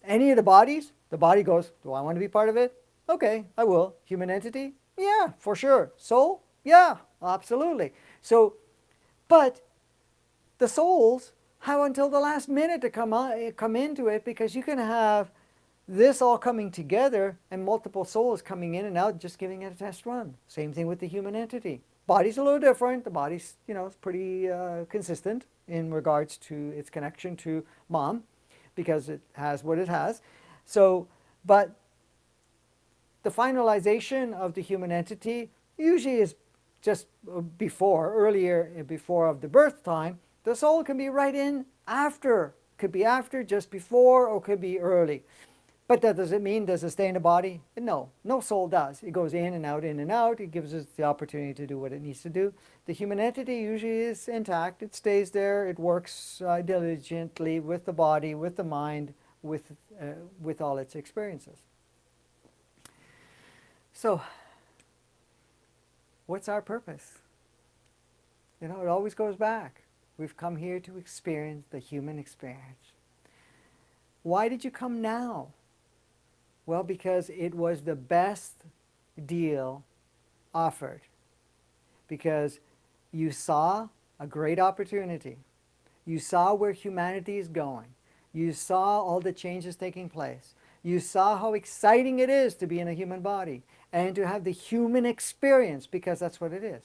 Any of the bodies, the body goes, do I want to be part of it? Okay, I will. Human entity? Yeah, for sure. Soul? Yeah, absolutely. So, but the souls have until the last minute to come into it, because you can have this all coming together and multiple souls coming in and out, just giving it a test run. Same thing with the human entity. Body's a little different. The body's, is pretty consistent in regards to its connection to mom, because it has what it has. So, but the finalization of the human entity usually is just earlier before of the birth time. The soul can be right in after, could be after, just before, or could be early. But that doesn't mean, does it stay in the body? No, no soul does. It goes in and out, in and out. It gives us the opportunity to do what it needs to do. The human entity usually is intact. It stays there. It works diligently with the body, with the mind, with all its experiences. So, what's our purpose? It always goes back. We've come here to experience the human experience. Why did you come now? Well, because it was the best deal offered. Because you saw a great opportunity. You saw where humanity is going. You saw all the changes taking place. You saw how exciting it is to be in a human body and to have the human experience, because that's what it is.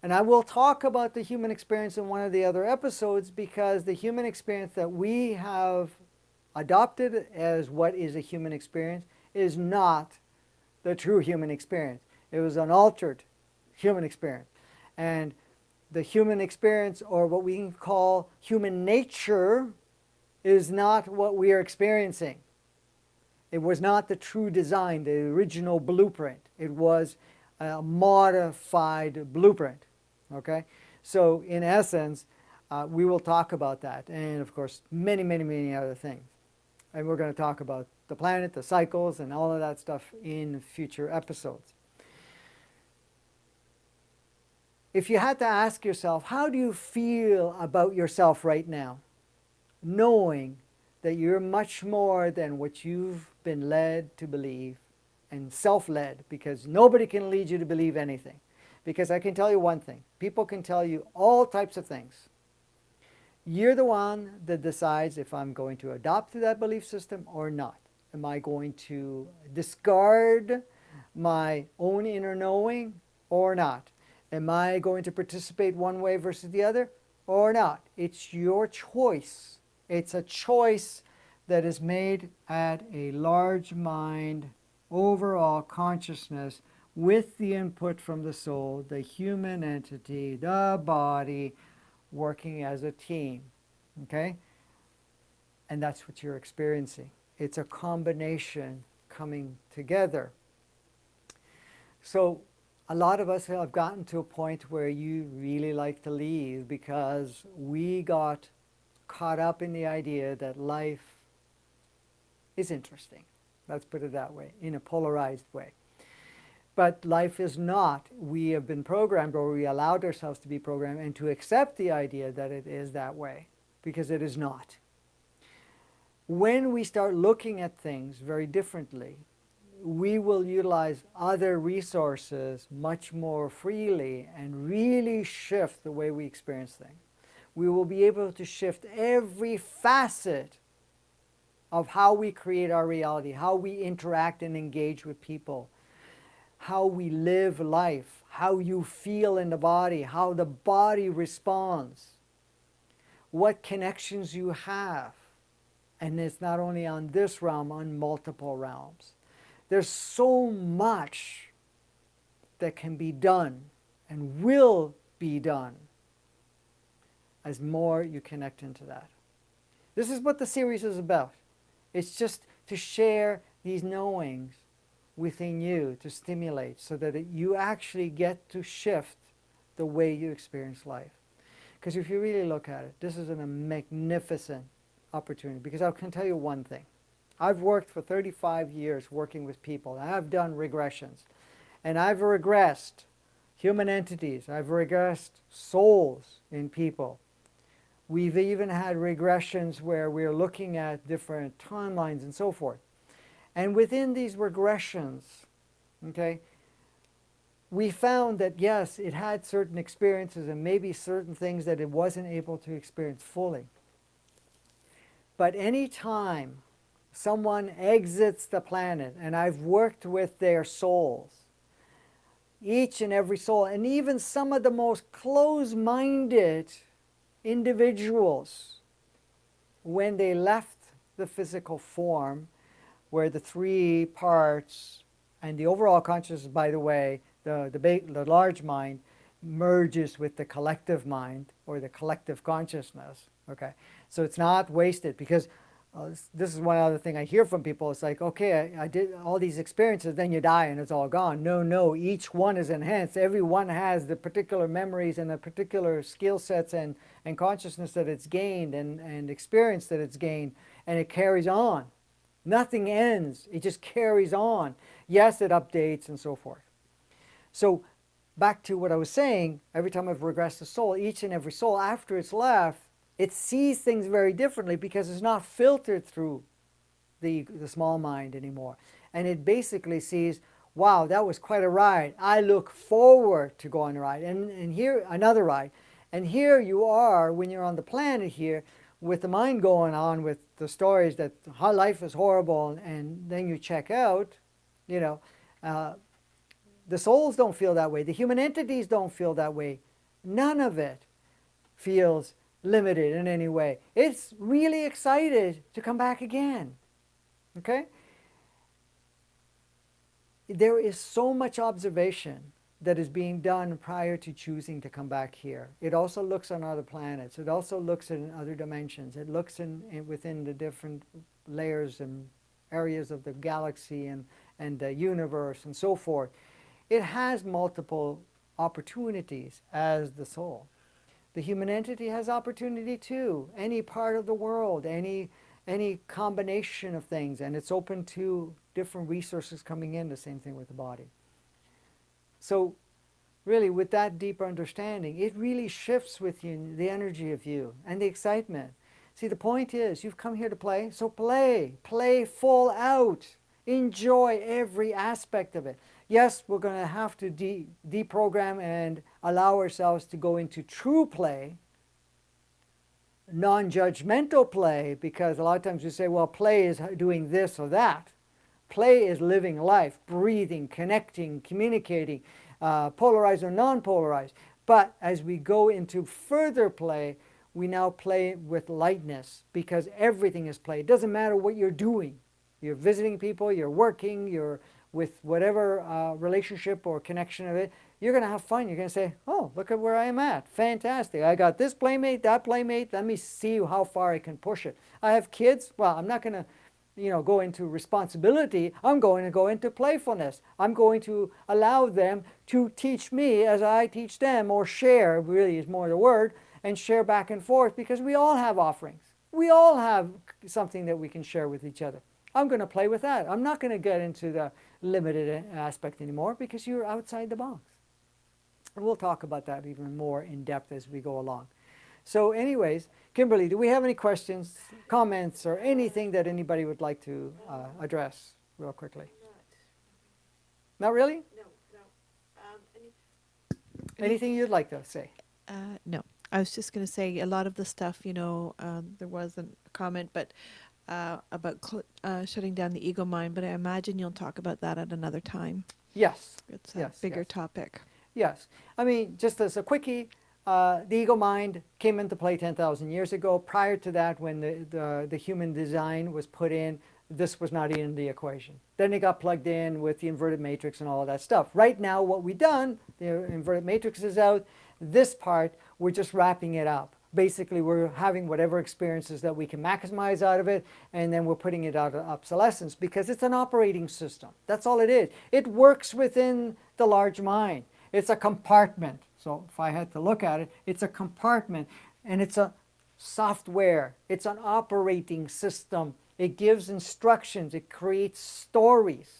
And I will talk about the human experience in one of the other episodes, because the human experience that we have adopted as what is a human experience is not the true human experience. It was an altered human experience. And the human experience, or what we can call human nature, is not what we are experiencing. It was not the true design, the original blueprint. It was a modified blueprint. Okay? So in essence, we will talk about that, and of course many, many, many other things. And we're going to talk about the planet, the cycles, and all of that stuff in future episodes. If you had to ask yourself, how do you feel about yourself right now? Knowing that you're much more than what you've been led to believe, and self-led, because nobody can lead you to believe anything. Because I can tell you one thing, people can tell you all types of things. You're the one that decides if I'm going to adopt to that belief system or not. Am I going to discard my own inner knowing or not? Am I going to participate one way versus the other or not? It's your choice. It's a choice that is made at a large mind, overall consciousness, with the input from the soul, the human entity, the body, working as a team. Okay? And that's what you're experiencing. It's a combination coming together. So a lot of us have gotten to a point where you really like to leave because we got caught up in the idea that life is interesting. Let's put it that way, in a polarized way. But life is not. We have been programmed, or we allowed ourselves to be programmed, and to accept the idea that it is that way, because it is not. When we start looking at things very differently, we will utilize other resources much more freely and really shift the way we experience things. We will be able to shift every facet of how we create our reality, how we interact and engage with people, how we live life, how you feel in the body, how the body responds, what connections you have. And it's not only on this realm, on multiple realms. There's so much that can be done and will be done as more you connect into that. This is what the series is about. It's just to share these knowings within you, to stimulate, so that you actually get to shift the way you experience life. Because if you really look at it, this is a magnificent opportunity. Because I can tell you one thing. I've worked for 35 years working with people. I've done regressions. And I've regressed human entities. I've regressed souls in people. We've even had regressions where we're looking at different timelines and so forth. And within these regressions, okay, we found that yes, it had certain experiences and maybe certain things that it wasn't able to experience fully. But any time someone exits the planet, and I've worked with their souls, each and every soul, and even some of the most close-minded individuals, when they left the physical form, where the three parts and the overall consciousness, by the way, the large mind merges with the collective mind or the collective consciousness. Okay, so it's not wasted, because this is one other thing I hear from people. It's like, okay, I did all these experiences, then you die and it's all gone. No, each one is enhanced. Every one has the particular memories and the particular skill sets and consciousness that it's gained and experience that it's gained, and it carries on. Nothing ends. It just carries on. Yes, it updates and so forth. So back to what I was saying, every time I've regressed a soul, each and every soul, after it's left, it sees things very differently because it's not filtered through the small mind anymore. And it basically sees, wow, that was quite a ride. I look forward to going on a ride. And here, another ride. And here you are, when you're on the planet here, with the mind going on with the stories that how life is horrible, and then you check out, you know, the souls don't feel that way. The human entities don't feel that way. None of it feels limited in any way. It's really excited to come back again. Okay? There is so much observation that is being done prior to choosing to come back here. It also looks on other planets. It also looks in other dimensions. It looks within the different layers and areas of the galaxy and the universe and so forth. It has multiple opportunities as the soul. The human entity has opportunity too. Any part of the world, any combination of things, and it's open to different resources coming in. The same thing with the body. So really, with that deeper understanding, it really shifts with you the energy of you and the excitement. See, the point is, you've come here to play, so play. Play full out. Enjoy every aspect of it. Yes, we're going to have to deprogram and allow ourselves to go into true play, non-judgmental play, because a lot of times we say, well, play is doing this or that. Play is living life, breathing, connecting, communicating, polarized or non-polarized. But as we go into further play, we now play with lightness, because everything is play. It doesn't matter what you're doing. You're visiting people, you're working, you're with whatever relationship or connection of it, you're going to have fun. You're going to say, oh, look at where I am at. Fantastic. I got this playmate, that playmate. Let me see how far I can push it. I have kids. Well, I'm not going to go into responsibility. I'm going to go into playfulness. I'm going to allow them to teach me as I teach them, or share, really is more the word, and share back and forth, because we all have offerings. We all have something that we can share with each other. I'm going to play with that. I'm not going to get into the limited aspect anymore, because you're outside the box. And we'll talk about that even more in depth as we go along. So anyways, Kimberly, do we have any questions, comments, or anything that anybody would like to address real quickly? Not really? No. Anything you'd like to say? No. I was just going to say a lot of the stuff, there wasn't a comment, but about shutting down the ego mind, but I imagine you'll talk about that at another time. Yes. It's a bigger topic. Yes. I mean, just as a quickie, the ego mind came into play 10,000 years ago. Prior to that, when the human design was put in, this was not in the equation. Then it got plugged in with the inverted matrix and all of that stuff. Right now, what we've done, the inverted matrix is out. This part, we're just wrapping it up. Basically, we're having whatever experiences that we can maximize out of it, and then we're putting it out of obsolescence, because it's an operating system. That's all it is. It works within the large mind. It's a compartment. So if I had to look at it, it's a compartment, and it's a software. It's an operating system. It gives instructions. It creates stories.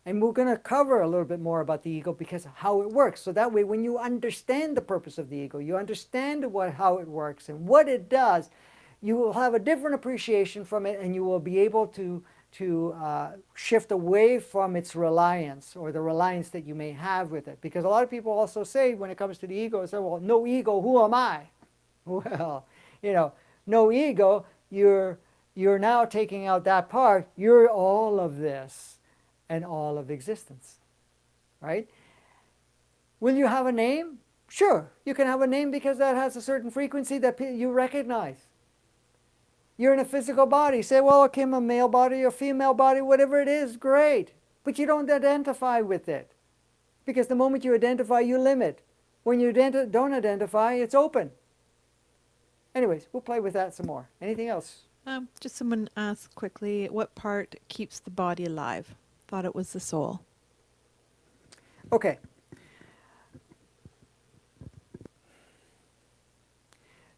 And we're going to cover a little bit more about the ego, because of how it works. So that way, when you understand the purpose of the ego, you understand how it works and what it does, you will have a different appreciation from it, and you will be able to shift away from its reliance, or the reliance that you may have with it. Because a lot of people also say, when it comes to the ego, say, well, no ego, who am I? Well, no ego, you're now taking out that part. You're all of this and all of existence, right? Will you have a name? Sure, you can have a name, because that has a certain frequency that you recognize. You're in a physical body. Say, well, okay, I'm a male body or female body, whatever it is, great. But you don't identify with it, because the moment you identify, you limit. When you don't identify, it's open. Anyways, we'll play with that some more. Anything else? Just someone asked quickly, what part keeps the body alive? Thought it was the soul. Okay.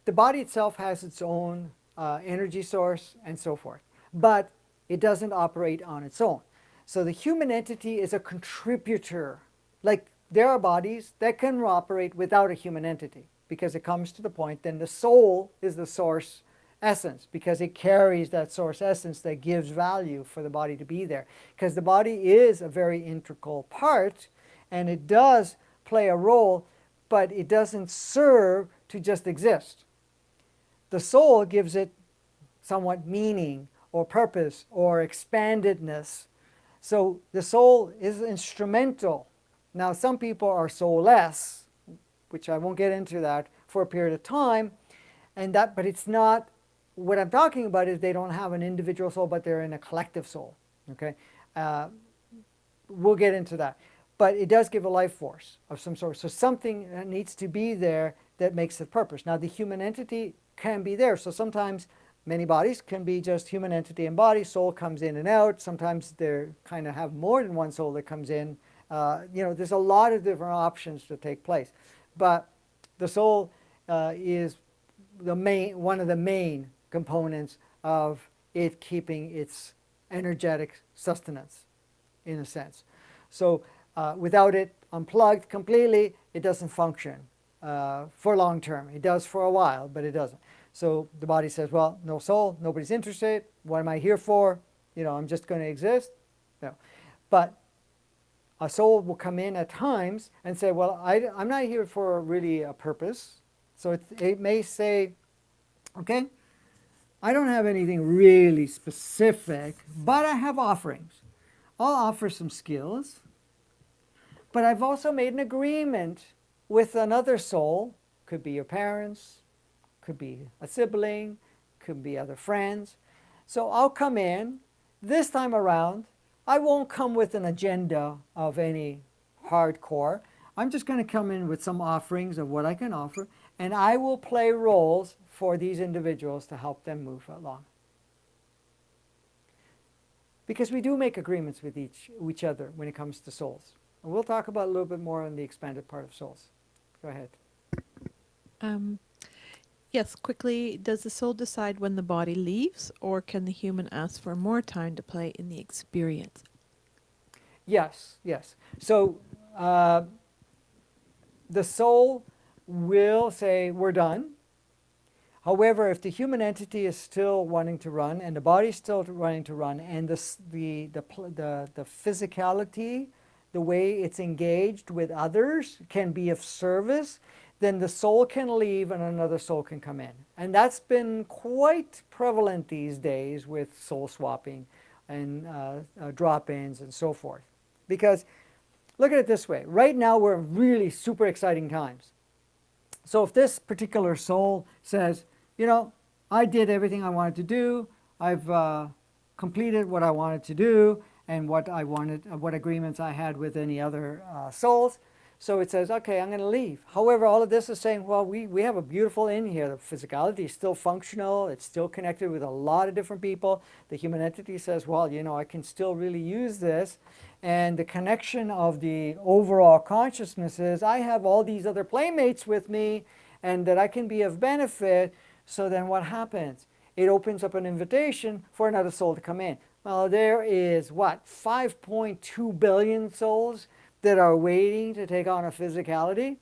The body itself has its own energy source and so forth, but it doesn't operate on its own. So the human entity is a contributor. Like, there are bodies that can operate without a human entity, because it comes to the point, then the soul is the source essence, because it carries that source essence that gives value for the body to be there. Because the body is a very integral part, and it does play a role, but it doesn't serve to just exist. The soul gives it somewhat meaning or purpose or expandedness. So the soul is instrumental. Now, some people are soulless, which I won't get into that for a period of time, but it's not. What I'm talking about is they don't have an individual soul, but they're in a collective soul. Okay, we'll get into that. But it does give a life force of some sort. So something that needs to be there that makes the purpose. Now, the human entity can be there. So sometimes many bodies can be just human entity and body. Soul comes in and out. Sometimes they kind of have more than one soul that comes in. There's a lot of different options to take place. But the soul is one of the main components of it keeping its energetic sustenance, in a sense. So without it unplugged completely, it doesn't function for long term. It does for a while, but it doesn't. So the body says, well, no soul, nobody's interested. What am I here for? I'm just going to exist. No. But a soul will come in at times and say, well, I'm not here for really a purpose. So it may say, okay, I don't have anything really specific, but I have offerings. I'll offer some skills, but I've also made an agreement with another soul. Could be your parents, could be a sibling, could be other friends. So I'll come in. This time around, I won't come with an agenda of any hardcore. I'm just going to come in with some offerings of what I can offer, and I will play roles for these individuals to help them move along. because we do make agreements with each other when it comes to souls. And we'll talk about a little bit more on the expanded part of souls. Go ahead. Um, yes, quickly, does the soul decide when the body leaves, or can the human ask for more time to play in the experience? Yes, yes. So the soul will say, we're done. However, if the human entity is still wanting to run and the body is still wanting to run, and the physicality, the way it's engaged with others can be of service, then the soul can leave and another soul can come in. And that's been quite prevalent these days with soul swapping and drop-ins and so forth. Because look at it this way. Right now we're in really super exciting times. So if this particular soul says, you know, I did everything I wanted to do, I've completed what I wanted to do, and what I wanted, what agreements I had with any other souls. So it says, okay, I'm going to leave. However, all of this is saying, well, we have a beautiful in here. The physicality is still functional. It's still connected with a lot of different people. The human entity says, well, you know, I can still really use this. And the connection of the overall consciousness is I have all these other playmates with me and that I can be of benefit. So then what happens? It opens up an invitation for another soul to come in. Well, there is, what, 5.2 billion souls that are waiting to take on a physicality.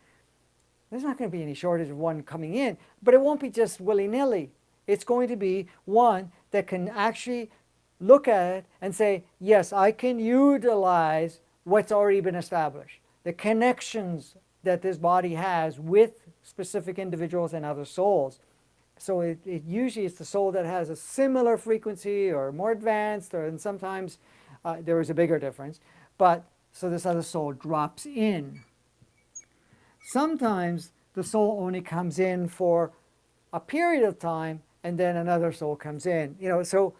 There's not going to be any shortage of one coming in, but it won't be just willy-nilly. It's going to be one that can actually look at it and say, yes, I can utilize what's already been established. The connections that this body has with specific individuals and other souls. So it usually is the soul that has a similar frequency or more advanced, and sometimes there is a bigger difference. But so this other soul drops in. Sometimes the soul only comes in for a period of time and then another soul comes in. You know, so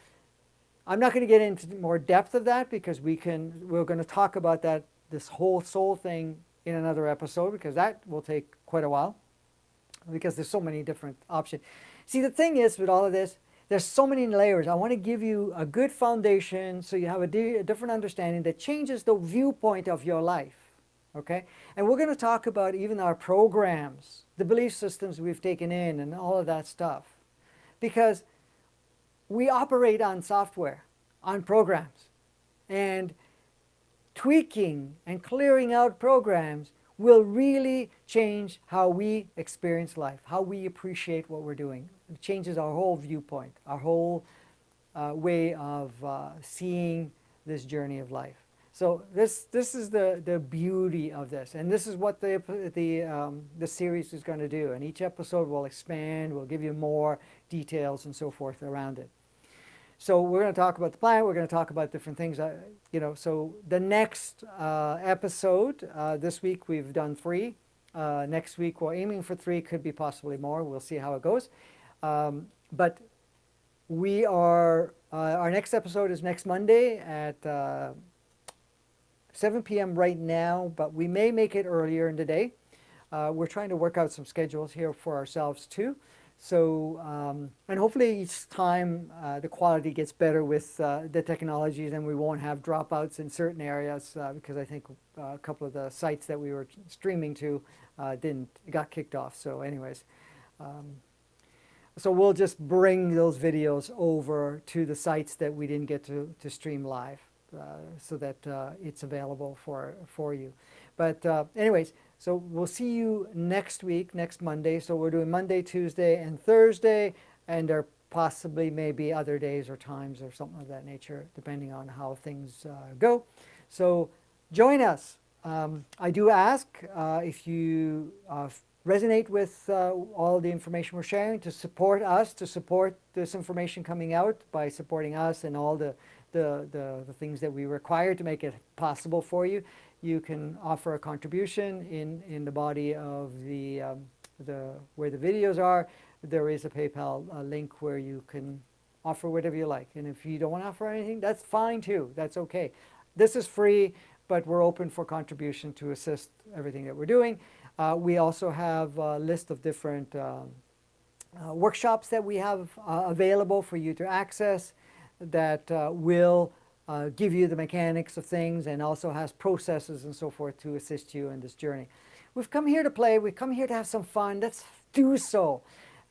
I'm not going to get into more depth of that because we're going to talk about that, this whole soul thing in another episode, because that will take quite a while because there's so many different options. See, the thing is with all of this, there's so many layers. I want to give you a good foundation so you have a different understanding that changes the viewpoint of your life. Okay? And we're going to talk about even our programs, the belief systems we've taken in and all of that stuff. Because we operate on software, on programs. And tweaking and clearing out programs will really change how we experience life, how we appreciate what we're doing. It changes our whole viewpoint, our whole way of seeing this journey of life. So this is the beauty of this, and this is what the series is going to do. And each episode will expand, will give you more details and so forth around it. So we're going to talk about the planet. We're going to talk about different things. You know, so the next episode, this week we've done 3. Next week we're aiming for 3, could be possibly more. We'll see how it goes. But we are, our next episode is next Monday at 7 p.m. right now, but we may make it earlier in the day. We're trying to work out some schedules here for ourselves too. So, and hopefully each time the quality gets better with the technologies, and we won't have dropouts in certain areas because I think a couple of the sites that we were streaming to got kicked off. So anyways, so we'll just bring those videos over to the sites that we didn't get to stream live so that it's available for you. But anyways, so we'll see you next week, next Monday. So we're doing Monday, Tuesday, and Thursday, and there possibly may be other days or times or something of that nature, depending on how things go. So join us. I do ask if you resonate with all the information we're sharing, to support us, to support this information coming out by supporting us and all the things that we require to make it possible for you. You can offer a contribution in the body of where the videos are. There is a PayPal link where you can offer whatever you like. And if you don't want to offer anything, that's fine too. That's okay. This is free, but we're open for contribution to assist everything that we're doing. We also have a list of different workshops that we have available for you to access that will give you the mechanics of things and also has processes and so forth to assist you in this journey. We've come here to play. We've come here to have some fun. Let's do so.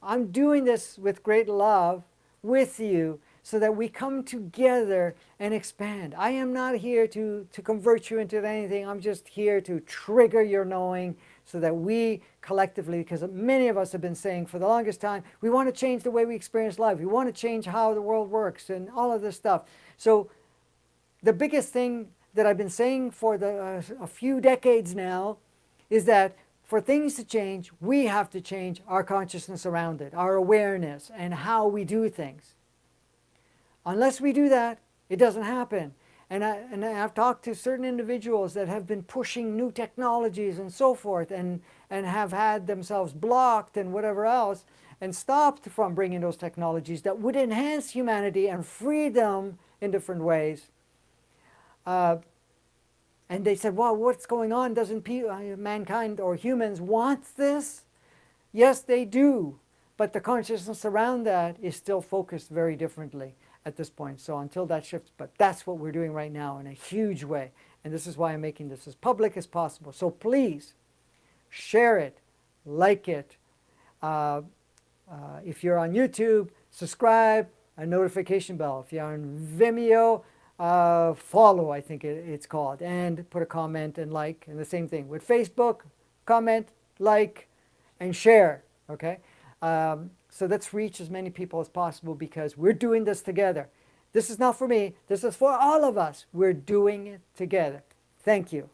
I'm doing this with great love with you so that we come together and expand. I am not here to convert you into anything. I'm just here to trigger your knowing so that we collectively, because many of us have been saying for the longest time, we want to change the way we experience life. We want to change how the world works and all of this stuff. So the biggest thing that I've been saying for a few decades now is that for things to change, we have to change our consciousness around it, our awareness, and how we do things. Unless we do that, it doesn't happen. And I've talked to certain individuals that have been pushing new technologies and so forth and have had themselves blocked and whatever else and stopped from bringing those technologies that would enhance humanity and free them in different ways. And they said, well, what's going on? Doesn't mankind or humans want this? Yes, they do. But the consciousness around that is still focused very differently at this point. So until that shifts, but that's what we're doing right now in a huge way. And this is why I'm making this as public as possible. So please share it, like it. If you're on YouTube, subscribe, a notification bell. If you're on Vimeo, follow, I think it's called, and put a comment and like, and the same thing with Facebook, comment, like, and share, okay? So let's reach as many people as possible because we're doing this together. This is not for me, this is for all of us. We're doing it together. Thank you.